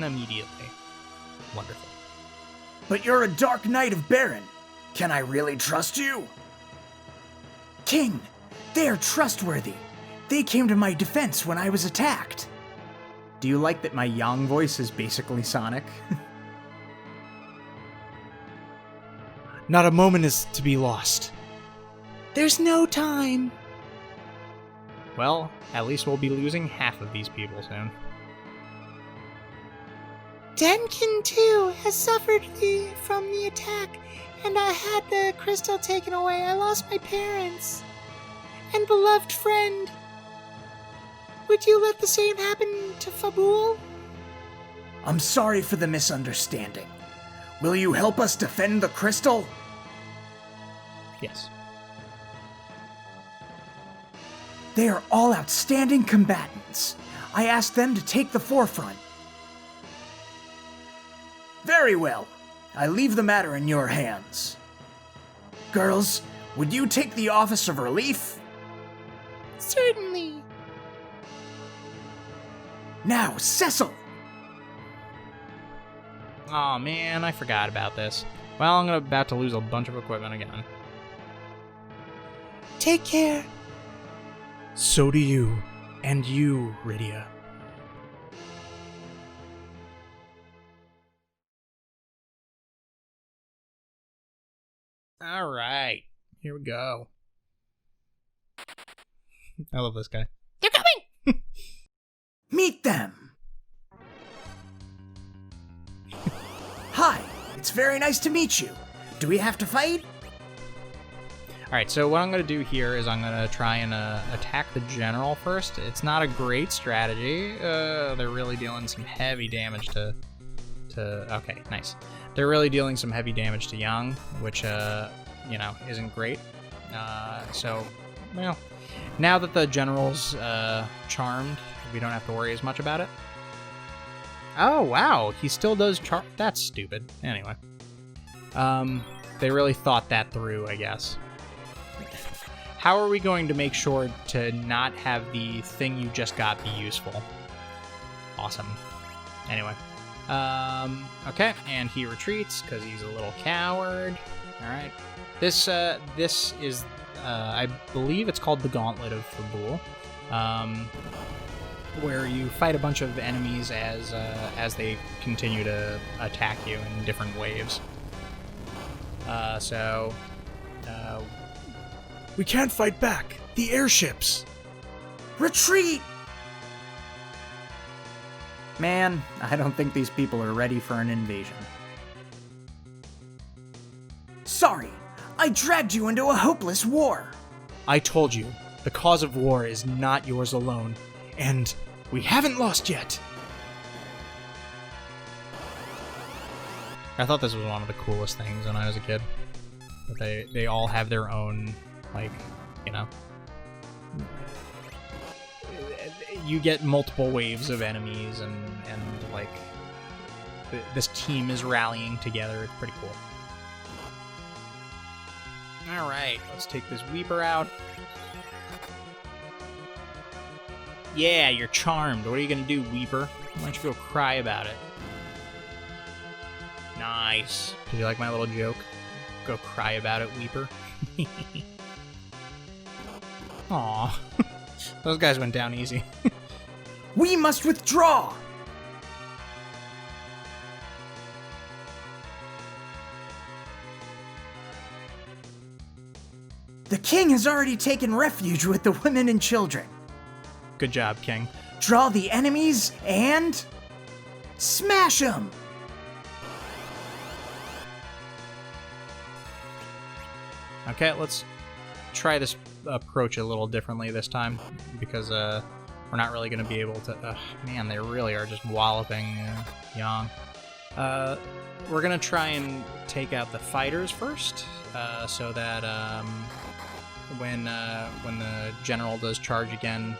immediately. Wonderful. But you're a Dark Knight of Baron. Can I really trust you? King, they are trustworthy. They came to my defense when I was attacked. Do you like that my Yang voice is basically Sonic? Not a moment is to be lost. There's no time. Well, at least we'll be losing half of these people soon. Denkin, too, has suffered from the attack, and I had the crystal taken away. I lost my parents and beloved friend. Would you let the same happen to Fabul? I'm sorry for the misunderstanding. Will you help us defend the crystal? Yes. They are all outstanding combatants. I asked them to take the forefront. Very well. I leave the matter in your hands. Girls, would you take the office of relief? Certainly. Now, Cecil! Aw, man, I forgot about this. Well, I'm about to lose a bunch of equipment again. Take care. So do you. And you, Rydia. Alright, here we go. I love this guy. They're coming! Meet them! Hi, it's very nice to meet you. Do we have to fight? Alright, so what I'm going to do here is I'm going to try and attack the general first. It's not a great strategy. They're really dealing some heavy damage to... Okay, nice. They're really dealing some heavy damage to Yang, which, you know, isn't great. So, well, now that the general's charmed, we don't have to worry as much about it. Oh, wow, he still does charm... That's stupid. Anyway. They really thought that through, I guess. How are we going to make sure to not have the thing you just got be useful? Awesome. Anyway. Okay, and he retreats because he's a little coward. Alright. This is, I believe it's called the Gauntlet of Fabul, where you fight a bunch of enemies as they continue to attack you in different waves. We can't fight back. The airships. Retreat! Man, I don't think these people are ready for an invasion. Sorry, I dragged you into a hopeless war. I told you, the cause of war is not yours alone, and we haven't lost yet. I thought this was one of the coolest things when I was a kid. That they all have their own, like, you know... You get multiple waves of enemies, and like, this team is rallying together. It's pretty cool. Alright, let's take this Weeper out. Yeah, you're charmed. What are you gonna do, Weeper? Why don't you go cry about it? Nice. Did you like my little joke? Go cry about it, Weeper. Aw. Those guys went down easy. We must withdraw! The king has already taken refuge with the women and children. Good job, King. Draw the enemies and... smash them! Okay, let's try this approach a little differently this time, because we're not really going to be able to... man, they really are just walloping Yang. We're going to try and take out the fighters first, so that when the general does charge again,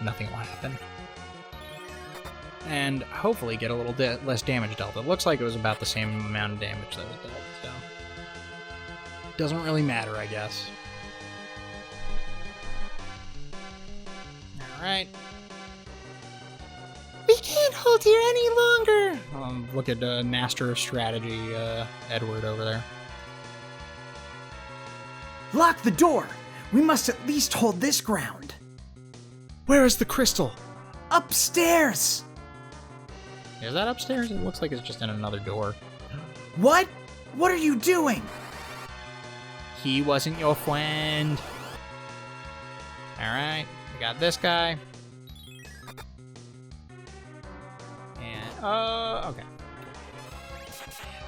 nothing will happen. And hopefully get a little less damage dealt. It looks like it was about the same amount of damage that was dealt, so... doesn't really matter, I guess. Alright. We can't hold here any longer. Look at Master of Strategy, Edward over there. Lock the door! We must at least hold this ground. Where is the crystal? Upstairs! Is that upstairs? It looks like it's just in another door. What? What are you doing? He wasn't your friend. Alright, we got this guy. And, okay.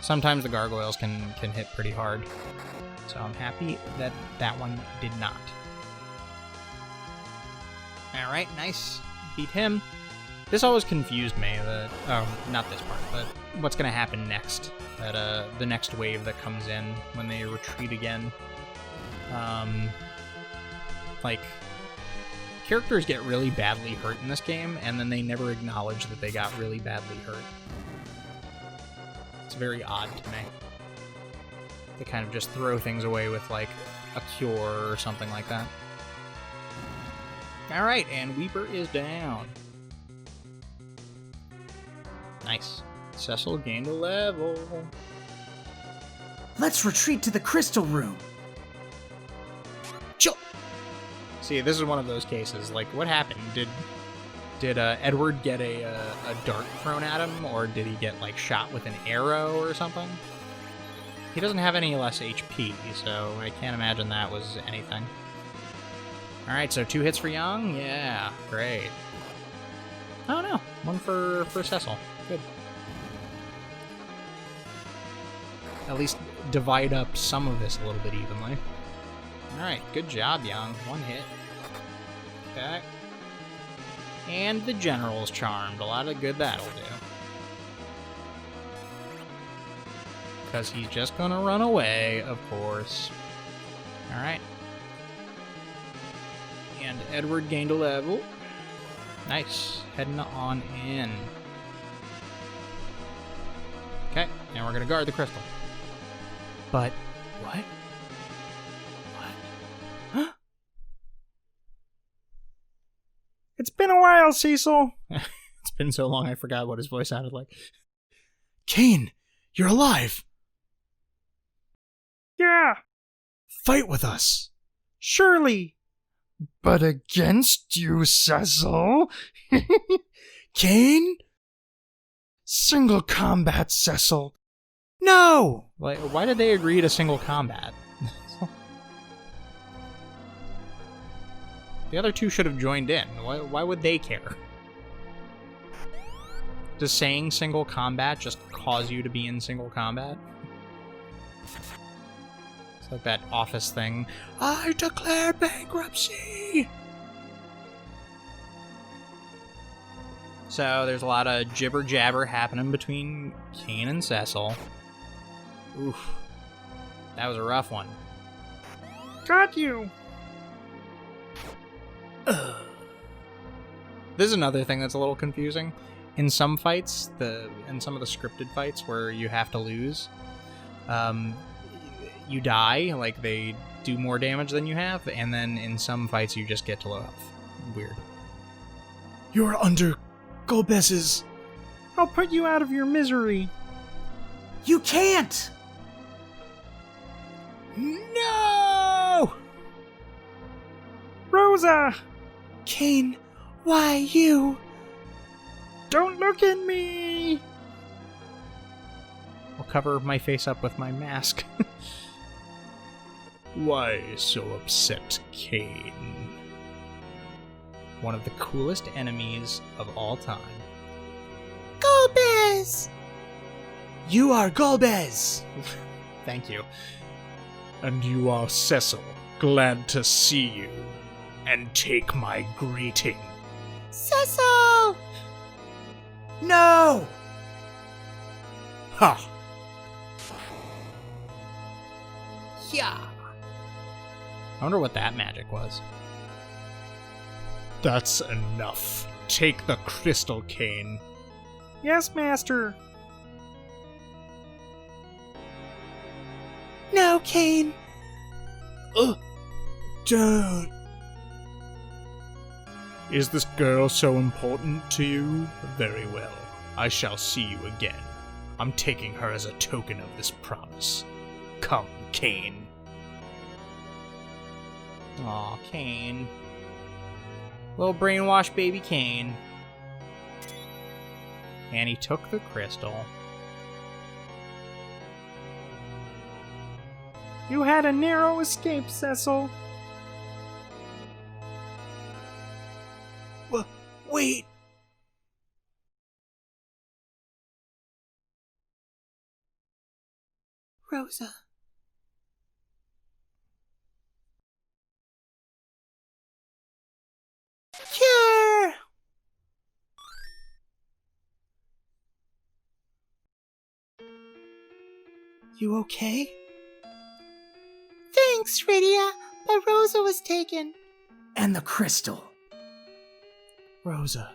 Sometimes the gargoyles can hit pretty hard. So I'm happy that that one did not. Alright, nice. Beat him. This always confused me, that, not this part, but what's gonna happen next. That, the next wave that comes in when they retreat again. Like, characters get really badly hurt in this game, and then they never acknowledge that they got really badly hurt. It's very odd to me. They kind of just throw things away with, like, a cure or something like that. Alright, and Weeper is down. Nice. Cecil gained a level. Let's retreat to the crystal room. Chill. See, this is one of those cases. Like, what happened? Did Edward get a dart thrown at him, or did he get, like, shot with an arrow or something? He doesn't have any less HP, so I can't imagine that was anything. Alright, so 2 hits for Young? Yeah, great. Oh no, 1 for Cecil. Good. At least divide up some of this a little bit evenly. Alright, good job, Young. 1 hit. Okay. And the General's charmed. A lot of good that'll do. Because he's just gonna run away, of course. Alright. And Edward gained a level. Nice. Heading on in. Okay, and we're gonna guard the crystal. But, what? What? It's been a while, Cecil. It's been so long I forgot what his voice sounded like. Cain, you're alive. Yeah, Fight with us. surely. But against you, Cecil. Cain? Single combat, Cecil. No! Like, why did they agree to single combat? The other 2 should have joined in. Why would they care? Does saying single combat just cause you to be in single combat? It's like that Office thing. I declare bankruptcy. So there's a lot of jibber jabber happening between Cain and Cecil. Oof. That was a rough one. Got you. This is another thing that's a little confusing. In some fights, in some of the scripted fights where you have to lose, you die, like they do more damage than you have, and then in some fights you just get to low health. Weird. You're under Golbez's... I'll put you out of your misery. You can't! No! Rosa! Cain, why you? Don't look at me! I'll cover my face up with my mask. Why so upset, Cain? One of the coolest enemies of all time. Golbez! You are Golbez! Thank you. And you are Cecil. Glad to see you. And take my greeting. Cecil! No! Ha! Yeah. I wonder what that magic was. That's enough. Take the crystal, Cain. Yes, Master. No, Cain. Don't. Is this girl so important to you? Very well. I shall see you again. I'm taking her as a token of this promise. Come, Cain. Aw, Cain. Little brainwashed baby Cain. And he took the crystal. You had a narrow escape, Cecil. Wait. Rosa. Cure! You okay? Thanks, Rydia, but Rosa was taken. And the crystal. Rosa.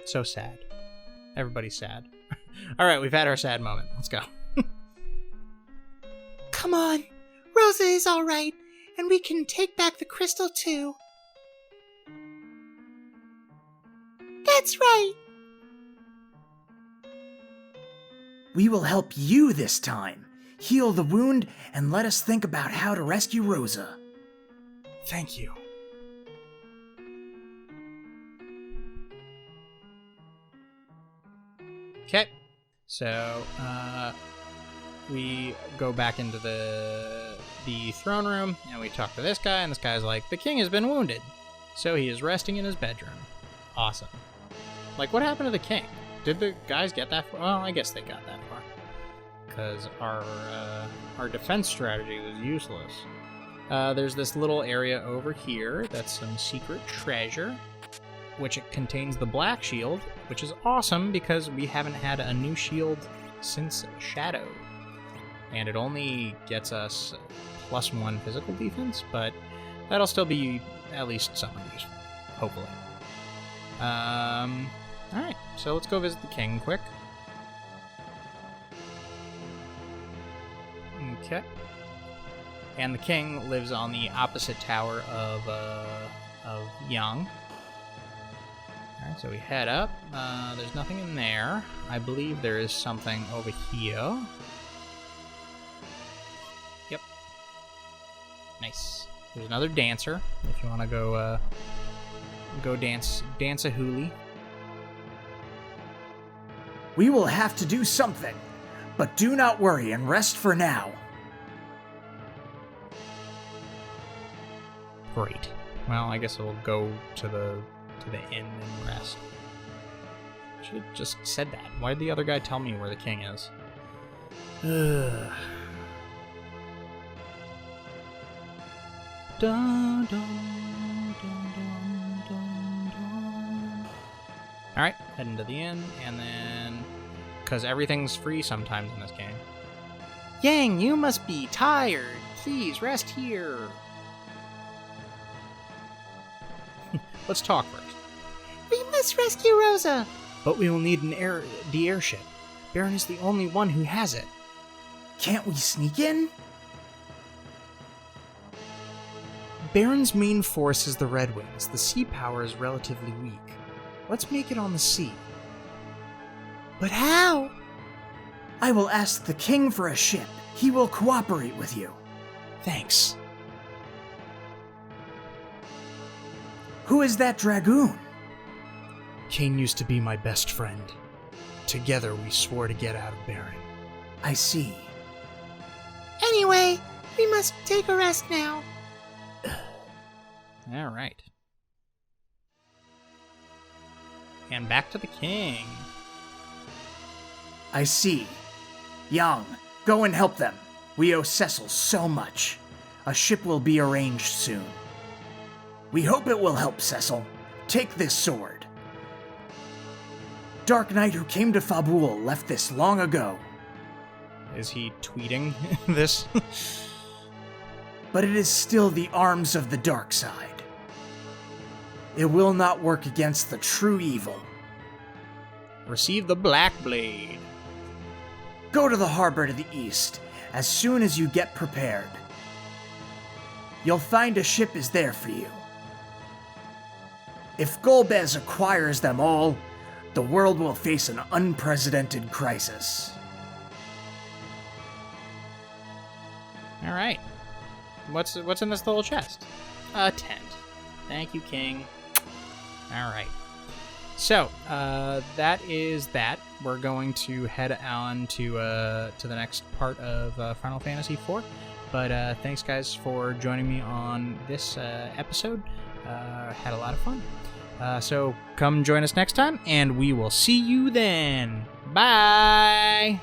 So sad. Everybody's sad. Alright, we've had our sad moment. Let's go. Come on, Rosa is all right, and we can take back the crystal too. That's right. We will help you this time. Heal the wound and let us think about how to rescue Rosa. Thank you. Okay. So, we go back into the throne room, and we talk to this guy, and this guy's like, the king has been wounded, so he is resting in his bedroom. Awesome. Like, what happened to the king? Did the guys get that far? Well, I guess they got that far. Because our defense strategy was useless. There's this little area over here that's some secret treasure, which it contains the black shield, which is awesome because we haven't had a new shield since Shadow. And it only gets us +1 physical defense, but that'll still be at least somewhat useful, hopefully. Alright, so let's go visit the king quick. Okay. And the king lives on the opposite tower of Yang. Alright, so we head up. There's nothing in there. I believe there is something over here. Yep. Nice. There's another dancer, if you want to go dance a hoolie. We will have to do something, but do not worry and rest for now. Great. Well, I guess we'll go to the inn and rest. I should have just said that. Why did the other guy tell me where the king is? Ugh. Dun, dun, dun, dun, dun, dun. Alright, heading to the inn, and then... because everything's free sometimes in this game. Yang, you must be tired. Please, rest here. Let's talk first. We must rescue Rosa. But we will need the airship. Baron is the only one who has it. Can't we sneak in? Baron's main force is the Red Wings. The sea power is relatively weak. Let's make it on the sea. But how? I will ask the king for a ship. He will cooperate with you. Thanks. Who is that dragoon? Kane used to be my best friend. Together we swore to get out of Baron. I see. Anyway, we must take a rest now. All right. And back to the king. I see. Yang, go and help them. We owe Cecil so much. A ship will be arranged soon. We hope it will help Cecil. Take this sword. Dark Knight who came to Fabul left this long ago. Is he tweeting this? But it is still the arms of the dark side. It will not work against the true evil. Receive the Black Blade. Go to the harbor to the east as soon as you get prepared. You'll find a ship is there for you. If Golbez acquires them all, the world will face an unprecedented crisis. All right. What's in this little chest? A tent. Thank you, King. All right. So that is that. We're going to head on to the next part of Final Fantasy IV. But thanks, guys, for joining me on this episode. Had a lot of fun. So come join us next time, and we will see you then. Bye!